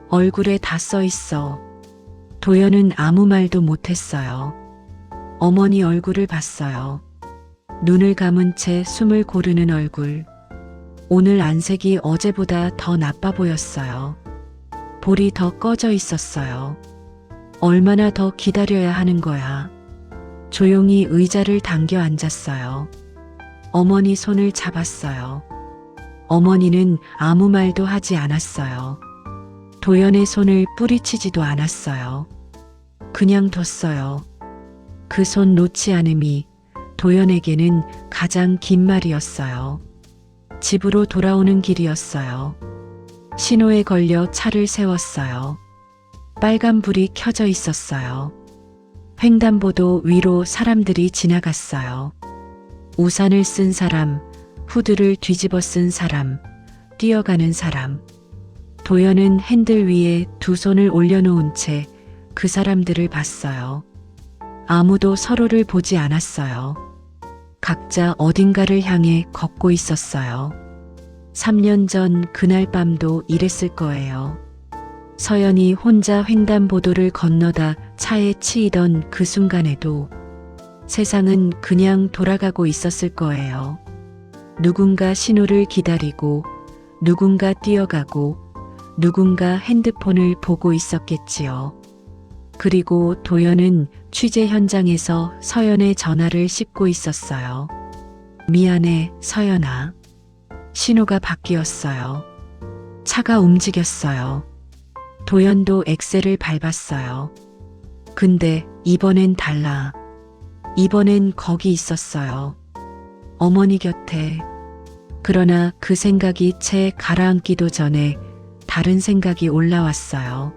얼굴에 다 써 있어. 도연은 아무 말도 못했어요. 어머니 얼굴을 봤어요. 눈을 감은 채 숨을 고르는 얼굴. 오늘 안색이 어제보다 더 나빠 보였어요. 볼이 더 꺼져 있었어요. 얼마나 더 기다려야 하는 거야. 조용히 의자를 당겨 앉았어요. 어머니 손을 잡았어요. 어머니는 아무 말도 하지 않았어요. 도연의 손을 뿌리치지도 않았어요. 그냥 뒀어요. 그 손 놓지 않음이 도연에게는 가장 긴 말이었어요. 집으로 돌아오는 길이었어요. 신호에 걸려 차를 세웠어요. 빨간불이 켜져 있었어요. 횡단보도 위로 사람들이 지나갔어요. 우산을 쓴 사람, 후드를 뒤집어 쓴 사람, 뛰어가는 사람. 도연은 핸들 위에 두 손을 올려놓은 채 그 사람들을 봤어요. 아무도 서로를 보지 않았어요. 각자 어딘가를 향해 걷고 있었어요. 3년 전 그날 밤도 이랬을 거예요. 서연이 혼자 횡단보도를 건너다 차에 치이던 그 순간에도 세상은 그냥 돌아가고 있었을 거예요. 누군가 신호를 기다리고, 누군가 뛰어가고, 누군가 핸드폰을 보고 있었겠지요. 그리고 도연은 취재 현장에서 서연의 전화를 씹고 있었어요. 미안해, 서연아. 신호가 바뀌었어요. 차가 움직였어요. 도연도 엑셀을 밟았어요. 근데 이번엔 달라. 이번엔 거기 있었어요. 어머니 곁에. 그러나 그 생각이 채 가라앉기도 전에 다른 생각이 올라왔어요.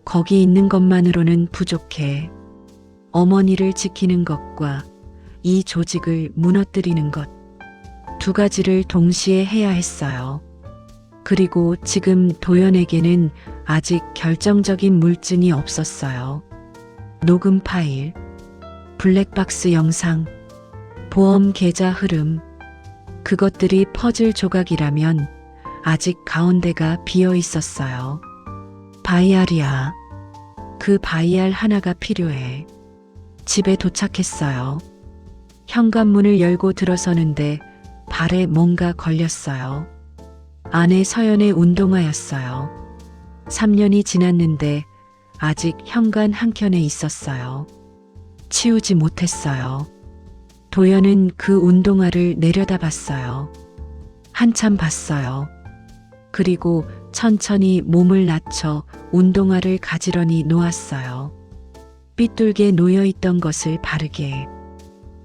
거기 있는 것만으로는 부족해. 어머니를 지키는 것과 이 조직을 무너뜨리는 것. 두 가지를 동시에 해야 했어요. 그리고 지금 도연에게는 아직 결정적인 물증이 없었어요. 녹음 파일, 블랙박스 영상, 보험 계좌 흐름. 그것들이 퍼즐 조각이라면 아직 가운데가 비어 있었어요. 바이알이야. 그 바이알 하나가 필요해. 집에 도착했어요. 현관문을 열고 들어서는데 발에 뭔가 걸렸어요. 안에 서연의 운동화였어요. 3년이 지났는데 아직 현관 한켠에 있었어요. 치우지 못했어요. 도연은 그 운동화를 내려다봤어요. 한참 봤어요. 그리고 천천히 몸을 낮춰 운동화를 가지런히 놓았어요. 삐뚤게 놓여있던 것을 바르게.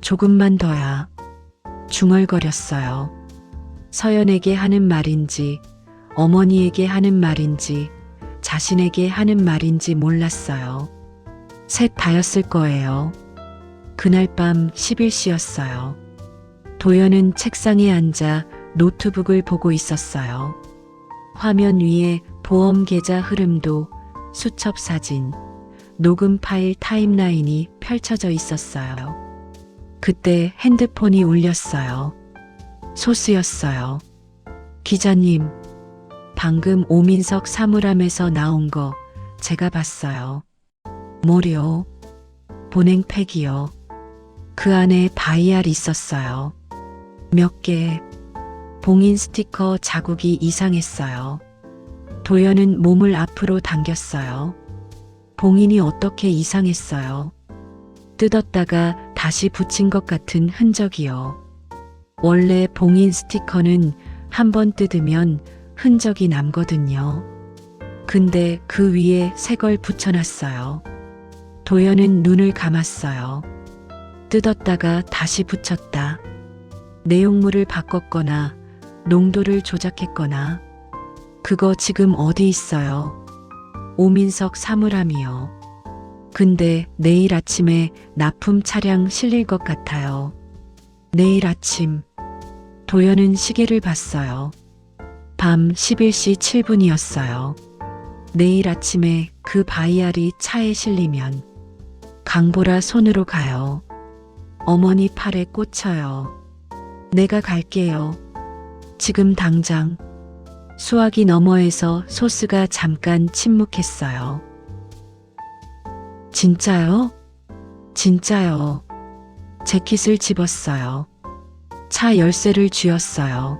조금만 더야. 중얼거렸어요. 서연에게 하는 말인지, 어머니에게 하는 말인지, 자신에게 하는 말인지 몰랐어요. 셋 다였을 거예요. 그날 밤 11시였어요. 도연은 책상에 앉아 노트북을 보고 있었어요. 화면 위에 보험 계좌 흐름도, 수첩 사진, 녹음 파일 타임라인이 펼쳐져 있었어요. 그때 핸드폰이 울렸어요. 소스였어요. 기자님, 방금 오민석 사물함에서 나온 거 제가 봤어요. 뭐요? 보냉팩이요. 그 안에 바이알 있었어요. 몇 개. 봉인 스티커 자국이 이상했어요. 도연은 몸을 앞으로 당겼어요. 봉인이 어떻게 이상했어요? 뜯었다가 다시 붙인 것 같은 흔적이요. 원래 봉인 스티커는 한번 뜯으면 흔적이 남거든요. 근데 그 위에 새 걸 붙여놨어요. 도연은 눈을 감았어요. 뜯었다가 다시 붙였다. 내용물을 바꿨거나 농도를 조작했거나. 그거 지금 어디 있어요? 오민석 사물함이요. 근데 내일 아침에 납품 차량 실릴 것 같아요. 내일 아침. 도연은 시계를 봤어요. 밤 11시 7분이었어요. 내일 아침에 그 바이알이 차에 실리면 강보라 손으로 가요. 어머니 팔에 꽂혀요. 내가 갈게요. 지금 당장. 수화기 너머에서 소스가 잠깐 침묵했어요. 진짜요? 진짜요. 재킷을 집었어요. 차 열쇠를 쥐었어요.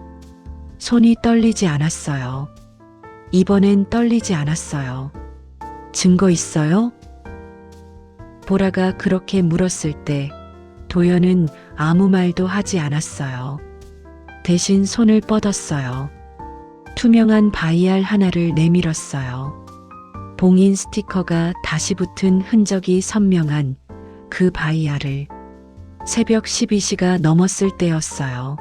손이 떨리지 않았어요. 이번엔 떨리지 않았어요. 증거 있어요? 보라가 그렇게 물었을 때 도연은 아무 말도 하지 않았어요. 대신 손을 뻗었어요. 투명한 바이알 하나를 내밀었어요. 봉인 스티커가 다시 붙은 흔적이 선명한 그 바이알을. 새벽 12시가 넘었을 때였어요.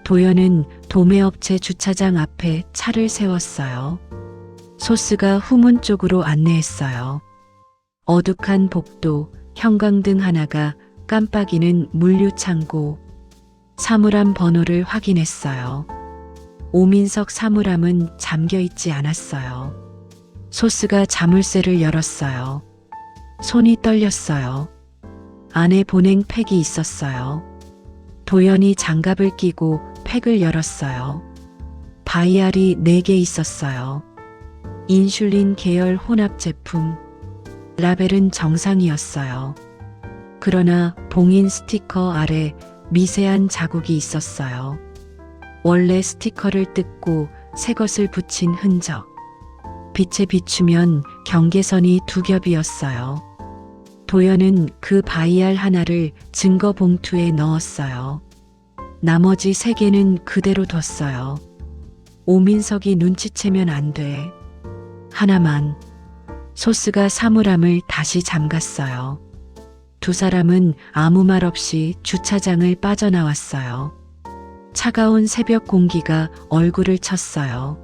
도연은 도매업체 주차장 앞에 차를 세웠어요. 소스가 후문 쪽으로 안내했어요. 어둑한 복도, 형광등 하나가 깜빡이는 물류창고. 사물함 번호를 확인했어요. 오민석 사물함은 잠겨 있지 않았어요. 소스가 자물쇠를 열었어요. 손이 떨렸어요. 안에 보냉 팩이 있었어요. 도연이 장갑을 끼고 팩을 열었어요. 바이알이 4개 있었어요. 인슐린 계열 혼합 제품. 라벨은 정상이었어요. 그러나 봉인 스티커 아래 미세한 자국이 있었어요. 원래 스티커를 뜯고 새 것을 붙인 흔적. 빛에 비추면 경계선이 2겹이었어요. 도연은 그 바이알 하나를 증거 봉투에 넣었어요. 나머지 3개는 그대로 뒀어요. 오민석이 눈치채면 안 돼. 하나만. 소스가 사물함을 다시 잠갔어요. 두 사람은 아무 말 없이 주차장을 빠져나왔어요. 차가운 새벽 공기가 얼굴을 쳤어요.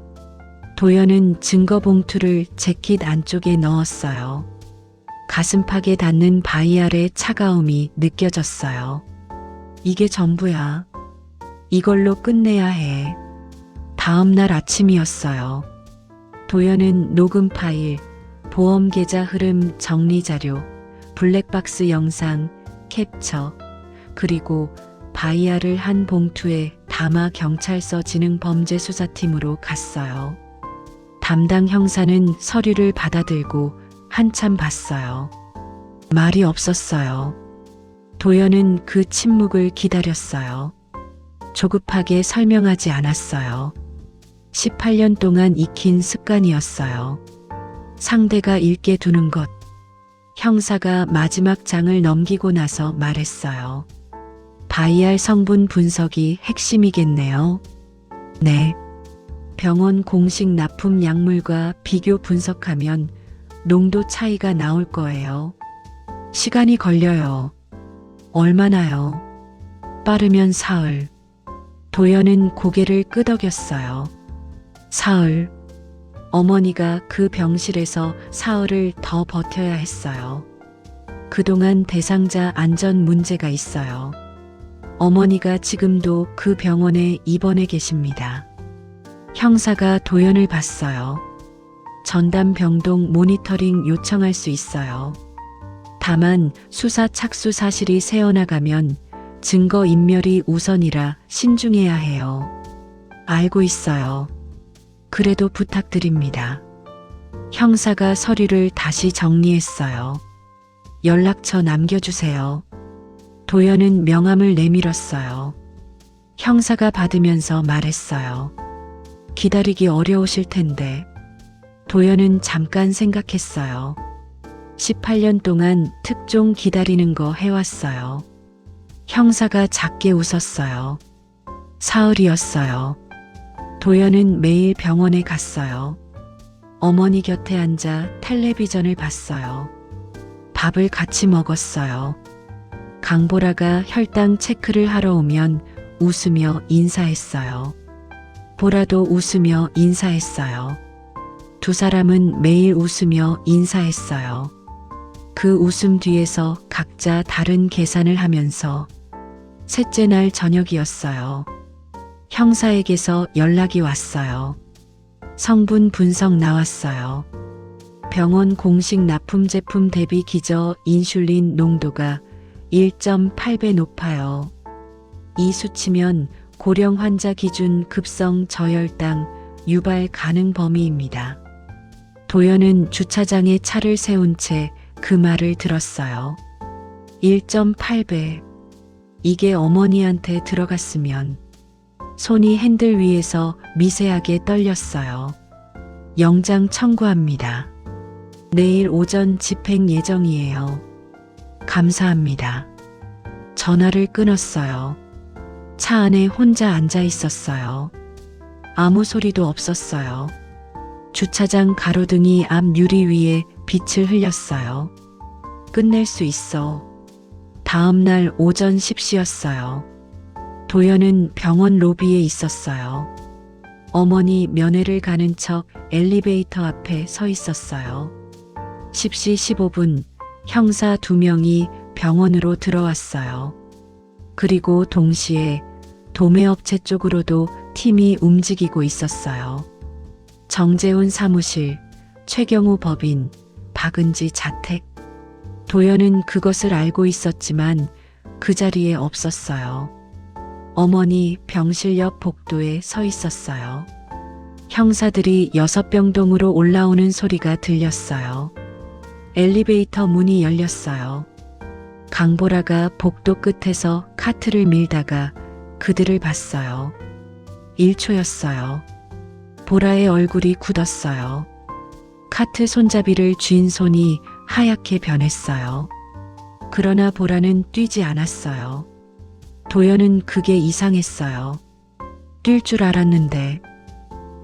도연은 증거 봉투를 재킷 안쪽에 넣었어요. 가슴팍에 닿는 바이알의 차가움이 느껴졌어요. 이게 전부야. 이걸로 끝내야 해. 다음 날 아침이었어요. 도연은 녹음 파일, 보험 계좌 흐름 정리 자료, 블랙박스 영상, 캡처, 그리고 바이알을 한 봉투에 담아 경찰서 지능범죄수사팀으로 갔어요. 담당 형사는 서류를 받아들고 한참 봤어요. 말이 없었어요. 도연은 그 침묵을 기다렸어요. 조급하게 설명하지 않았어요. 18년 동안 익힌 습관이었어요. 상대가 읽게 두는 것. 형사가 마지막 장을 넘기고 나서 말했어요. 바이알 성분 분석이 핵심이겠네요. 네. 병원 공식 납품 약물과 비교 분석하면 농도 차이가 나올 거예요. 시간이 걸려요. 얼마나요? 빠르면 사흘. 도연은 고개를 끄덕였어요. 사흘. 어머니가 그 병실에서 사흘을 더 버텨야 했어요. 그동안 대상자 안전 문제가 있어요. 어머니가 지금도 그 병원에 입원해 계십니다. 형사가 도연을 봤어요. 전담 병동 모니터링 요청할 수 있어요. 다만 수사 착수 사실이 새어나가면 증거 인멸이 우선이라 신중해야 해요. 알고 있어요. 그래도 부탁드립니다. 형사가 서류를 다시 정리했어요. 연락처 남겨주세요. 도연은 명함을 내밀었어요. 형사가 받으면서 말했어요. 기다리기 어려우실 텐데. 도연은 잠깐 생각했어요. 18년 동안 특종 기다리는 거 해왔어요. 형사가 작게 웃었어요. 사흘이었어요. 도연은 매일 병원에 갔어요. 어머니 곁에 앉아 텔레비전을 봤어요. 밥을 같이 먹었어요. 강보라가 혈당 체크를 하러 오면 웃으며 인사했어요. 보라도 웃으며 인사했어요. 두 사람은 매일 웃으며 인사했어요. 그 웃음 뒤에서 각자 다른 계산을 하면서 셋째 날 저녁이었어요. 형사에게서 연락이 왔어요. 성분 분석 나왔어요. 병원 공식 납품 제품 대비 기저 인슐린 농도가 1.8배 높아요. 이 수치면 고령 환자 기준 급성 저혈당 유발 가능 범위입니다. 도연은 주차장에 차를 세운 채 그 말을 들었어요. 1.8배. 이게 어머니한테 들어갔으면. 손이 핸들 위에서 미세하게 떨렸어요. 영장 청구합니다. 내일 오전 집행 예정이에요. 감사합니다. 전화를 끊었어요. 차 안에 혼자 앉아 있었어요. 아무 소리도 없었어요. 주차장 가로등이 앞 유리 위에 빛을 흘렸어요. 끝낼 수 있어. 다음 날 오전 10시였어요. 도연은 병원 로비에 있었어요. 어머니 면회를 가는 척 엘리베이터 앞에 서 있었어요. 10시 15분 형사 2명이 병원으로 들어왔어요. 그리고 동시에 도매업체 쪽으로도 팀이 움직이고 있었어요. 정재훈 사무실, 최경우 법인, 박은지 자택. 도연은 그것을 알고 있었지만 그 자리에 없었어요. 어머니 병실 옆 복도에 서 있었어요. 형사들이 6병동으로 올라오는 소리가 들렸어요. 엘리베이터 문이 열렸어요. 강보라가 복도 끝에서 카트를 밀다가 그들을 봤어요. 1초였어요. 보라의 얼굴이 굳었어요. 카트 손잡이를 쥔 손이 하얗게 변했어요. 그러나 보라는 뛰지 않았어요. 도연은 그게 이상했어요. 뛸 줄 알았는데.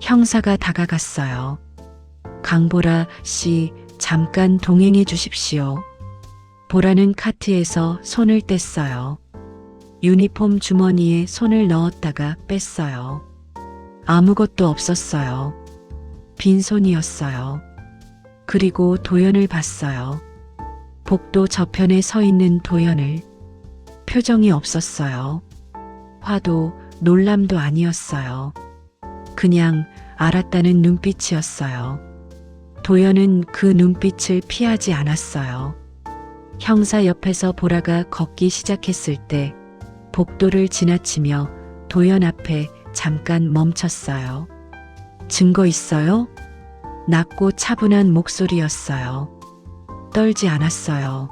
형사가 다가갔어요. 강보라 씨, 잠깐 동행해 주십시오. 보라는 카트에서 손을 뗐어요. 유니폼 주머니에 손을 넣었다가 뺐어요. 아무것도 없었어요. 빈손이었어요. 그리고 도연을 봤어요. 복도 저편에 서 있는 도연을. 표정이 없었어요. 화도 놀람도 아니었어요. 그냥 알았다는 눈빛이었어요. 도연은 그 눈빛을 피하지 않았어요. 형사 옆에서 보라가 걷기 시작했을 때 복도를 지나치며 도연 앞에 잠깐 멈췄어요. 증거 있어요? 낮고 차분한 목소리였어요. 떨지 않았어요.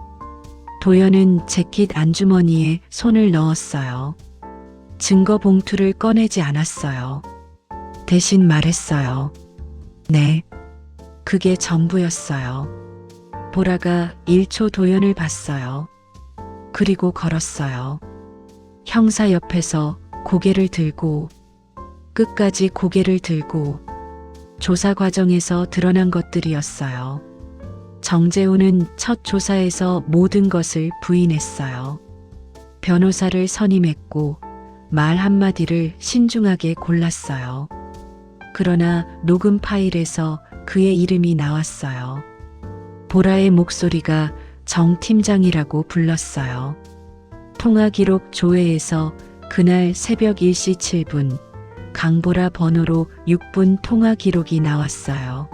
도연은 재킷 안주머니에 손을 넣었어요. 증거 봉투를 꺼내지 않았어요. 대신 말했어요. 네. 그게 전부였어요. 보라가 1초 도연을 봤어요. 그리고 걸었어요. 형사 옆에서 고개를 들고 끝까지 고개를 들고 조사 과정에서 드러난 것들이었어요. 정재훈은 첫 조사에서 모든 것을 부인했어요. 변호사를 선임했고 말 한마디를 신중하게 골랐어요. 그러나 녹음 파일에서 그의 이름이 나왔어요. 보라의 목소리가 정 팀장이라고 불렀어요. 통화 기록 조회에서 그날 새벽 1시 7분 강보라 번호로 6분 통화 기록이 나왔어요.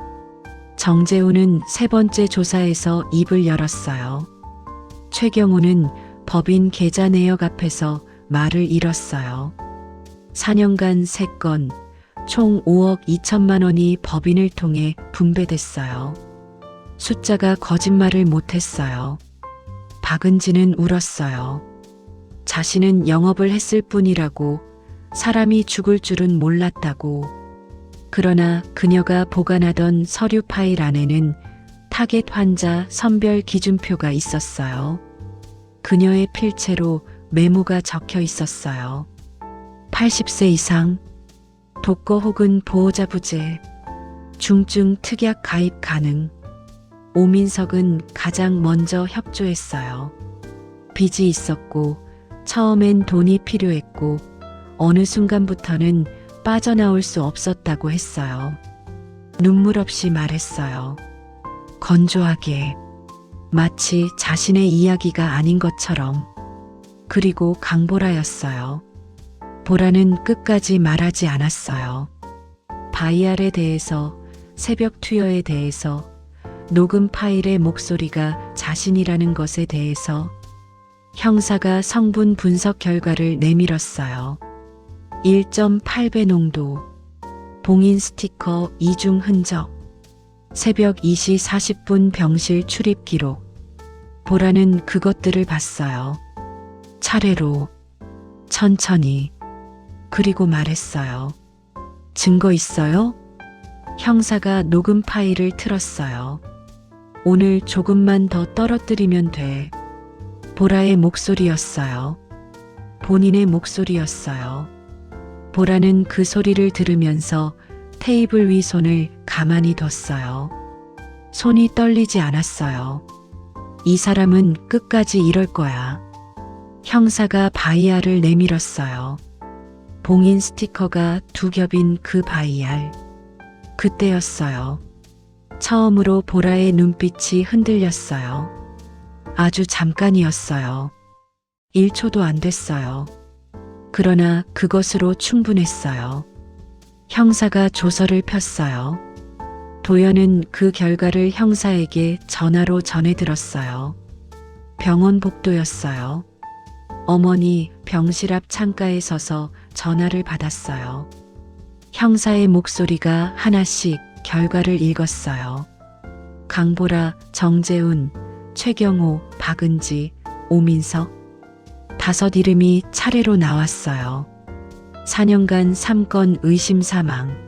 정재훈은 세 번째 조사에서 입을 열었어요. 최경우는 법인 계좌 내역 앞에서 말을 잃었어요. 4년간 3건, 총 5억 2천만 원이 법인을 통해 분배됐어요. 숫자가 거짓말을 못했어요. 박은지는 울었어요. 자신은 영업을 했을 뿐이라고, 사람이 죽을 줄은 몰랐다고. 그러나 그녀가 보관하던 서류 파일 안에는 타겟 환자 선별 기준표가 있었어요. 그녀의 필체로 메모가 적혀 있었어요. 80세 이상, 독거 혹은 보호자 부재, 중증 특약 가입 가능. 오민석은 가장 먼저 협조했어요. 빚이 있었고 처음엔 돈이 필요했고 어느 순간부터는 빠져나올 수 없었다고 했어요. 눈물 없이 말했어요. 건조하게, 마치 자신의 이야기가 아닌 것처럼. 그리고 강보라였어요. 보라는 끝까지 말하지 않았어요. 바이알에 대해서, 새벽 투여에 대해서, 녹음 파일의 목소리가 자신이라는 것에 대해서. 형사가 성분 분석 결과를 내밀었어요. 1.8배 농도, 봉인 스티커 이중 흔적, 새벽 2시 40분 병실 출입 기록. 보라는 그것들을 봤어요. 차례로, 천천히. 그리고 말했어요. 증거 있어요? 형사가 녹음 파일을 틀었어요. 오늘 조금만 더 떨어뜨리면 돼. 보라의 목소리였어요. 본인의 목소리였어요. 보라는 그 소리를 들으면서 테이블 위 손을 가만히 뒀어요. 손이 떨리지 않았어요. 이 사람은 끝까지 이럴 거야. 형사가 바이알을 내밀었어요. 봉인 스티커가 두 겹인 그 바이알. 그때였어요. 처음으로 보라의 눈빛이 흔들렸어요. 아주 잠깐이었어요. 1초도 안 됐어요. 그러나 그것으로 충분했어요. 형사가 조서를 폈어요. 도연은 그 결과를 형사에게 전화로 전해들었어요. 병원 복도였어요. 어머니 병실 앞 창가에 서서 전화를 받았어요. 형사의 목소리가 하나씩 결과를 읽었어요. 강보라, 정재훈, 최경호, 박은지, 오민석. 5 이름이 차례로 나왔어요. 4년간 3건 의심 사망.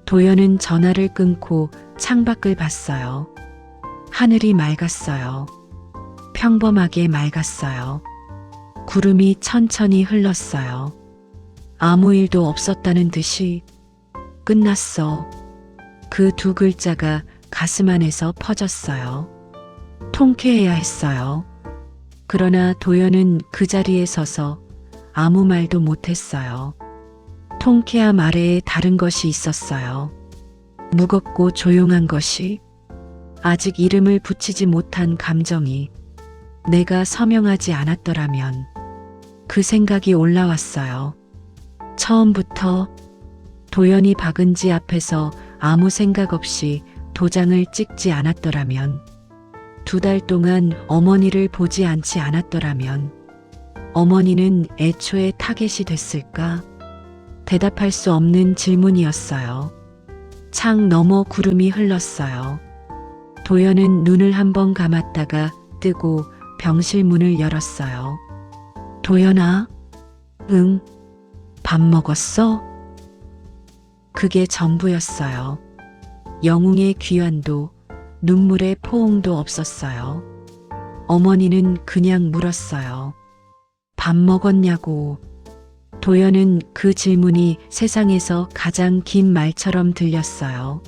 도연은 전화를 끊고 창밖을 봤어요. 하늘이 맑았어요. 평범하게 맑았어요. 구름이 천천히 흘렀어요. 아무 일도 없었다는 듯이 끝났어. 그 2 글자가 가슴 안에서 퍼졌어요. 통쾌해야 했어요. 그러나 도연은 그 자리에 서서 아무 말도 못했어요. 통쾌함 아래에 다른 것이 있었어요. 무겁고 조용한 것이. 아직 이름을 붙이지 못한 감정이. 내가 서명하지 않았더라면. 그 생각이 올라왔어요. 처음부터 도연이 박은지 앞에서 아무 생각 없이 도장을 찍지 않았더라면, 2달 동안 어머니를 보지 않지 않았더라면, 어머니는 애초에 타겟이 됐을까? 대답할 수 없는 질문이었어요. 창 너머 구름이 흘렀어요. 도연은 눈을 한번 감았다가 뜨고 병실 문을 열었어요. 도연아? 응. 밥 먹었어? 그게 전부였어요. 영웅의 귀환도 눈물의 포옹도 없었어요. 어머니는 그냥 물었어요. 밥 먹었냐고. 도연은 그 질문이 세상에서 가장 긴 말처럼 들렸어요.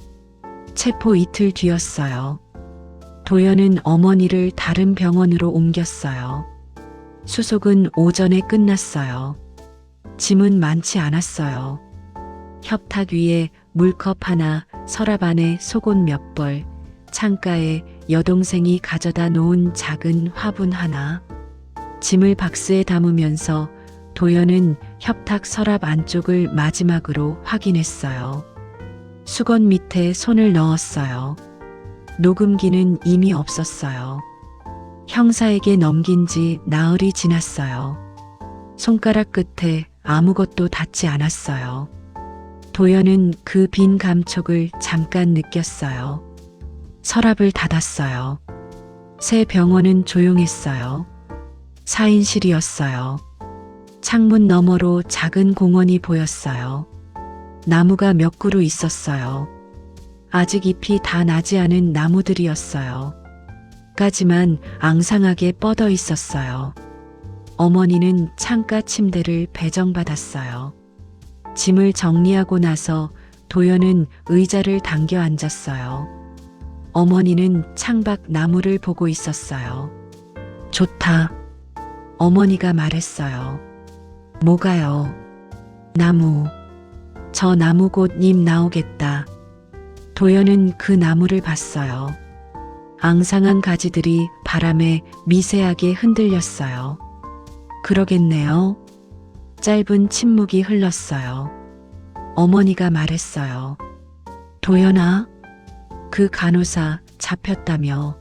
체포 이틀 뒤였어요. 도연은 어머니를 다른 병원으로 옮겼어요. 수속은 오전에 끝났어요. 짐은 많지 않았어요. 협탁 위에 물컵 하나, 서랍 안에 속옷 몇 벌, 창가에 여동생이 가져다 놓은 작은 화분 하나. 짐을 박스에 담으면서 도연은 협탁 서랍 안쪽을 마지막으로 확인했어요. 수건 밑에 손을 넣었어요. 녹음기는 이미 없었어요. 형사에게 넘긴 지 나흘이 지났어요. 손가락 끝에 아무것도 닿지 않았어요. 도연은 그 빈 감촉을 잠깐 느꼈어요. 서랍을 닫았어요. 새 병원은 조용했어요. 4인실이었어요. 창문 너머로 작은 공원이 보였어요. 나무가 몇 그루 있었어요. 아직 잎이 다 나지 않은 나무들이었어요. 까지만 앙상하게 뻗어 있었어요. 어머니는 창가 침대를 배정받았어요. 짐을 정리하고 나서 도연은 의자를 당겨 앉았어요. 어머니는 창밖 나무를 보고 있었어요. 좋다. 어머니가 말했어요. 뭐가요? 나무. 저 나무 곧 잎 나오겠다. 도연은 그 나무를 봤어요. 앙상한 가지들이 바람에 미세하게 흔들렸어요. 그러겠네요. 짧은 침묵이 흘렀어요. 어머니가 말했어요. 도연아, 그 간호사 잡혔다며.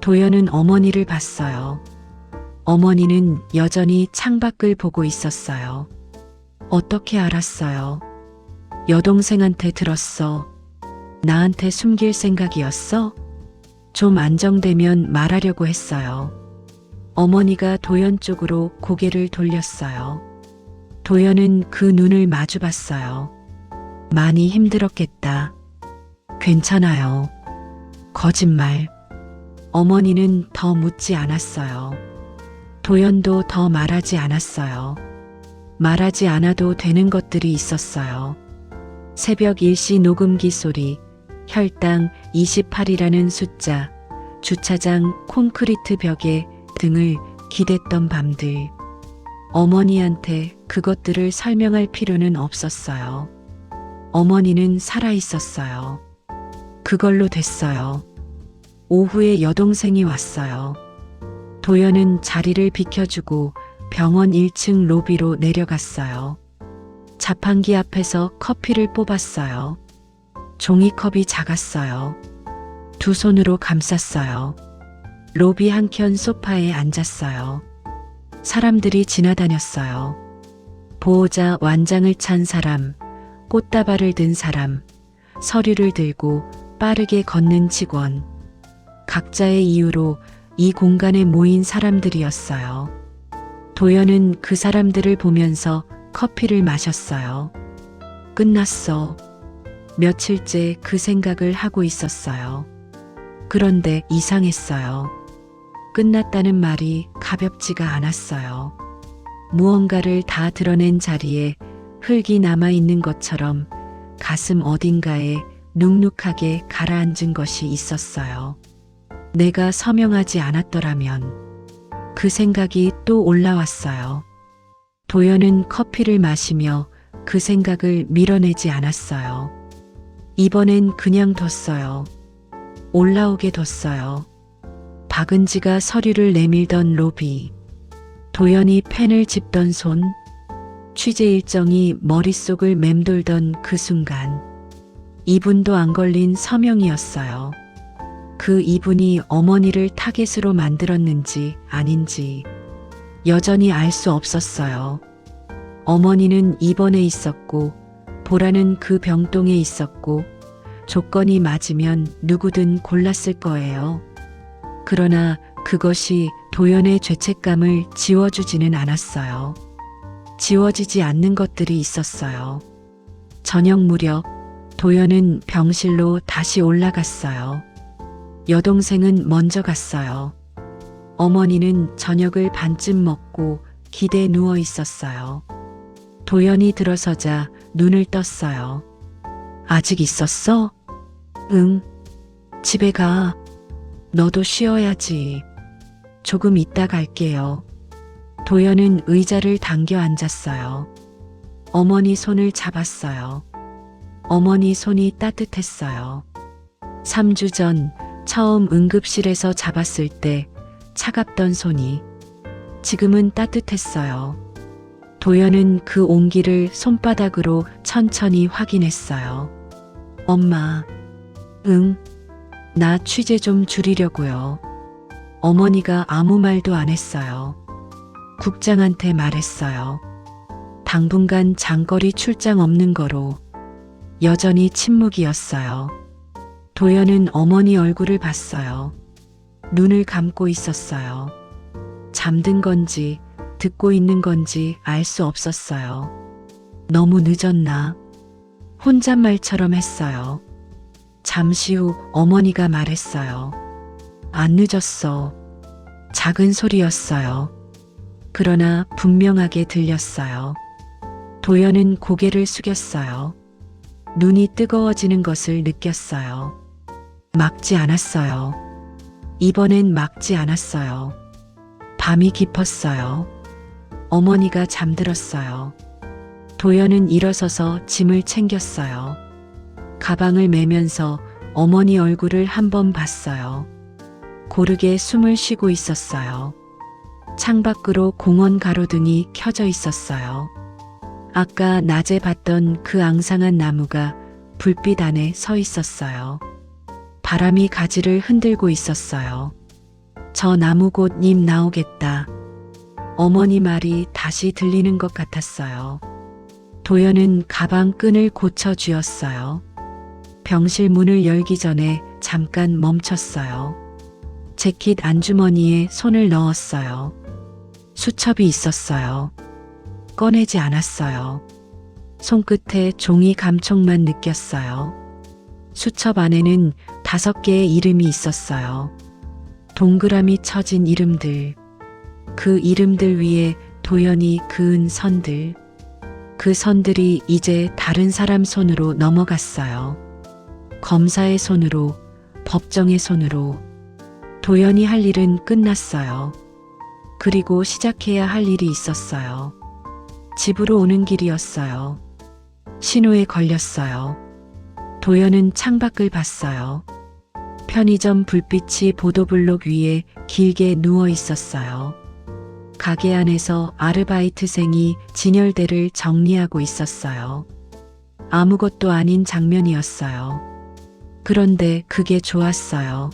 도연은 어머니를 봤어요. 어머니는 여전히 창밖을 보고 있었어요. 어떻게 알았어요? 여동생한테 들었어. 나한테 숨길 생각이었어? 좀 안정되면 말하려고 했어요. 어머니가 도연 쪽으로 고개를 돌렸어요. 도연은 그 눈을 마주 봤어요. 많이 힘들었겠다. 괜찮아요. 거짓말. 어머니는 더 묻지 않았어요. 도연도 더 말하지 않았어요. 말하지 않아도 되는 것들이 있었어요. 새벽 일시 녹음기 소리, 혈당 28이라는 숫자, 주차장 콘크리트 벽에 등을 기댔던 밤들. 어머니한테 그것들을 설명할 필요는 없었어요. 어머니는 살아 있었어요. 그걸로 됐어요. 오후에 여동생이 왔어요. 도연은 자리를 비켜주고 병원 1층 로비로 내려갔어요. 자판기 앞에서 커피를 뽑았어요. 종이컵이 작았어요. 두 손으로 감쌌어요. 로비 한켠 소파에 앉았어요. 사람들이 지나다녔어요. 보호자 완장을 찬 사람, 꽃다발을 든 사람, 서류를 들고 빠르게 걷는 직원. 각자의 이유로 이 공간에 모인 사람들이었어요. 도연은 그 사람들을 보면서 커피를 마셨어요. 끝났어. 며칠째 그 생각을 하고 있었어요. 그런데 이상했어요. 끝났다는 말이 가볍지가 않았어요. 무언가를 다 드러낸 자리에 흙이 남아있는 것처럼 가슴 어딘가에 눅눅하게 가라앉은 것이 있었어요. 내가 서명하지 않았더라면. 그 생각이 또 올라왔어요. 도연은 커피를 마시며 그 생각을 밀어내지 않았어요. 이번엔 그냥 뒀어요. 올라오게 뒀어요. 박은지가 서류를 내밀던 로비. 도연이 펜을 짚던 손. 취재 일정이 머릿속을 맴돌던 그 순간. 2분도 안 걸린 서명이었어요. 그 2분이 어머니를 타겟으로 만들었는지 아닌지 여전히 알 수 없었어요. 어머니는 입원해 있었고 보라는 그 병동에 있었고 조건이 맞으면 누구든 골랐을 거예요. 그러나 그것이 도연의 죄책감을 지워주지는 않았어요. 지워지지 않는 것들이 있었어요. 저녁 무렵 도연은 병실로 다시 올라갔어요. 여동생은 먼저 갔어요. 어머니는 저녁을 반쯤 먹고 기대에 누워 있었어요. 도연이 들어서자 눈을 떴어요. 아직 있었어? 응. 집에 가. 너도 쉬어야지. 조금 이따 갈게요. 도연은 의자를 당겨 앉았어요. 어머니 손을 잡았어요. 어머니 손이 따뜻했어요. 3주 전 처음 응급실에서 잡았을 때 차갑던 손이 지금은 따뜻했어요. 도연은 그 온기를 손바닥으로 천천히 확인했어요. 엄마. 응. 나 취재 좀 줄이려고요. 어머니가 아무 말도 안 했어요. 국장한테 말했어요. 당분간 장거리 출장 없는 거로. 여전히 침묵이었어요. 도연은 어머니 얼굴을 봤어요. 눈을 감고 있었어요. 잠든 건지 듣고 있는 건지 알 수 없었어요. 너무 늦었나? 혼잣말처럼 했어요. 잠시 후 어머니가 말했어요. 안 늦었어. 작은 소리였어요. 그러나 분명하게 들렸어요. 도연은 고개를 숙였어요. 눈이 뜨거워지는 것을 느꼈어요. 막지 않았어요. 이번엔 막지 않았어요. 밤이 깊었어요. 어머니가 잠들었어요. 도연은 일어서서 짐을 챙겼어요. 가방을 메면서 어머니 얼굴을 한번 봤어요. 고르게 숨을 쉬고 있었어요. 창밖으로 공원 가로등이 켜져 있었어요. 아까 낮에 봤던 그 앙상한 나무가 불빛 안에 서 있었어요. 바람이 가지를 흔들고 있었어요. 저 나무 곧 잎 나오겠다. 어머니 말이 다시 들리는 것 같았어요. 도연은 가방 끈을 고쳐 쥐었어요. 병실 문을 열기 전에 잠깐 멈췄어요. 재킷 안주머니에 손을 넣었어요. 수첩이 있었어요. 꺼내지 않았어요. 손끝에 종이 감촉만 느꼈어요. 수첩 안에는 5개의 이름이 있었어요. 동그라미 쳐진 이름들. 그 이름들 위에 도연이 그은 선들. 그 선들이 이제 다른 사람 손으로 넘어갔어요. 검사의 손으로, 법정의 손으로. 도연이 할 일은 끝났어요. 그리고 시작해야 할 일이 있었어요. 집으로 오는 길이었어요. 신호에 걸렸어요. 도연은 창밖을 봤어요. 편의점 불빛이 보도블록 위에 길게 누워 있었어요. 가게 안에서 아르바이트생이 진열대를 정리하고 있었어요. 아무것도 아닌 장면이었어요. 그런데 그게 좋았어요.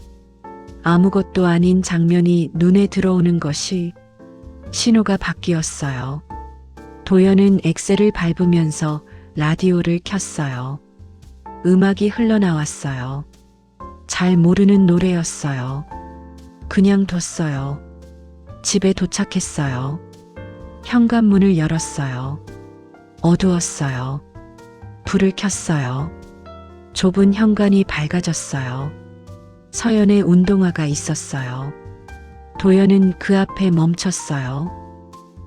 아무것도 아닌 장면이 눈에 들어오는 것이 신호가 바뀌었어요. 도연은 엑셀을 밟으면서 라디오를 켰어요. 음악이 흘러나왔어요. 잘 모르는 노래였어요. 그냥 뒀어요. 집에 도착했어요. 현관문을 열었어요. 어두웠어요. 불을 켰어요. 좁은 현관이 밝아졌어요. 서연의 운동화가 있었어요. 도연은 그 앞에 멈췄어요.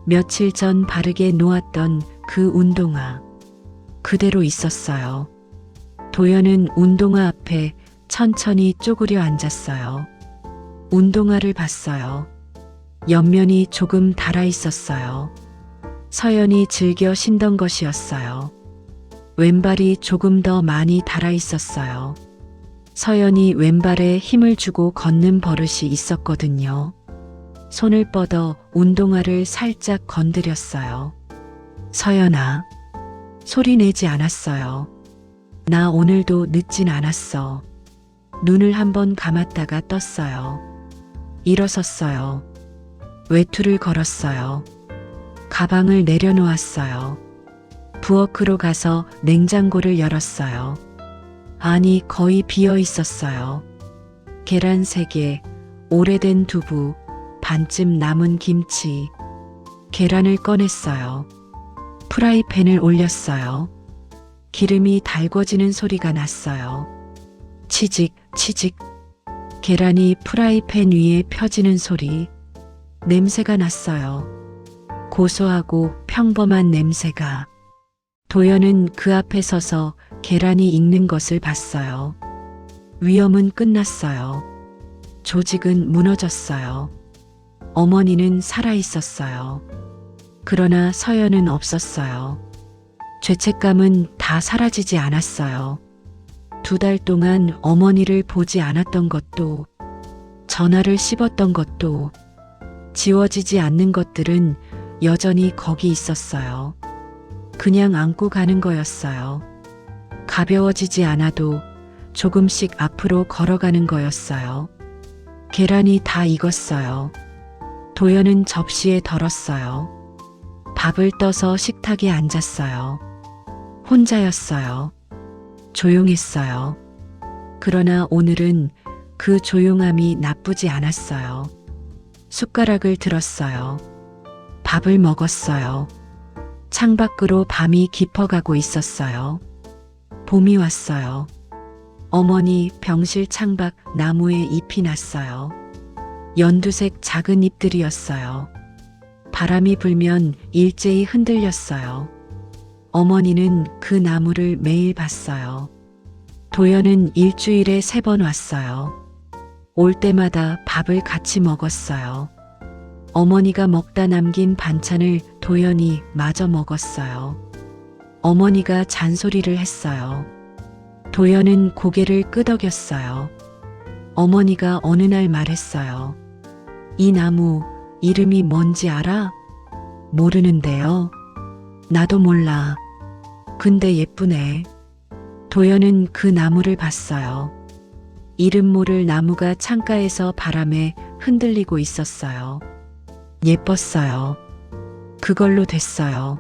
며칠 전 바르게 놓았던 그 운동화. 그대로 있었어요. 도연은 운동화 앞에 천천히 쪼그려 앉았어요. 운동화를 봤어요. 옆면이 조금 닳아 있었어요. 서연이 즐겨 신던 것이었어요. 왼발이 조금 더 많이 닳아 있었어요. 서연이 왼발에 힘을 주고 걷는 버릇이 있었거든요. 손을 뻗어 운동화를 살짝 건드렸어요. 서연아. 소리 내지 않았어요. 나 오늘도 늦진 않았어. 눈을 한번 감았다가 떴어요. 일어섰어요. 외투를 걸었어요. 가방을 내려놓았어요. 부엌으로 가서 냉장고를 열었어요. 안이 거의 비어 있었어요. 계란 3개, 오래된 두부, 반쯤 남은 김치. 계란을 꺼냈어요. 프라이팬을 올렸어요. 기름이 달궈지는 소리가 났어요. 치직, 치직. 계란이 프라이팬 위에 펴지는 소리. 냄새가 났어요. 고소하고 평범한 냄새가. 도연은 그 앞에 서서 계란이 익는 것을 봤어요. 위험은 끝났어요. 조직은 무너졌어요. 어머니는 살아 있었어요. 그러나 서연은 없었어요. 죄책감은 다 사라지지 않았어요. 2달 동안 어머니를 보지 않았던 것도, 전화를 씹었던 것도, 지워지지 않는 것들은 여전히 거기 있었어요. 그냥 안고 가는 거였어요. 가벼워지지 않아도 조금씩 앞으로 걸어가는 거였어요. 계란이 다 익었어요. 도연은 접시에 덜었어요. 밥을 떠서 식탁에 앉았어요. 혼자였어요. 조용했어요. 그러나 오늘은 그 조용함이 나쁘지 않았어요. 숟가락을 들었어요. 밥을 먹었어요. 창밖으로 밤이 깊어가고 있었어요. 봄이 왔어요. 어머니 병실 창밖 나무에 잎이 났어요. 연두색 작은 잎들이었어요. 바람이 불면 일제히 흔들렸어요. 어머니는 그 나무를 매일 봤어요. 도연은 일주일에 3번 왔어요. 올 때마다 밥을 같이 먹었어요. 어머니가 먹다 남긴 반찬을 도연이 마저 먹었어요. 어머니가 잔소리를 했어요. 도연은 고개를 끄덕였어요. 어머니가 어느 날 말했어요. 이 나무 이름이 뭔지 알아? 모르는데요. 나도 몰라. 근데 예쁘네. 도연은 그 나무를 봤어요. 이름 모를 나무가 창가에서 바람에 흔들리고 있었어요. 예뻤어요. 그걸로 됐어요.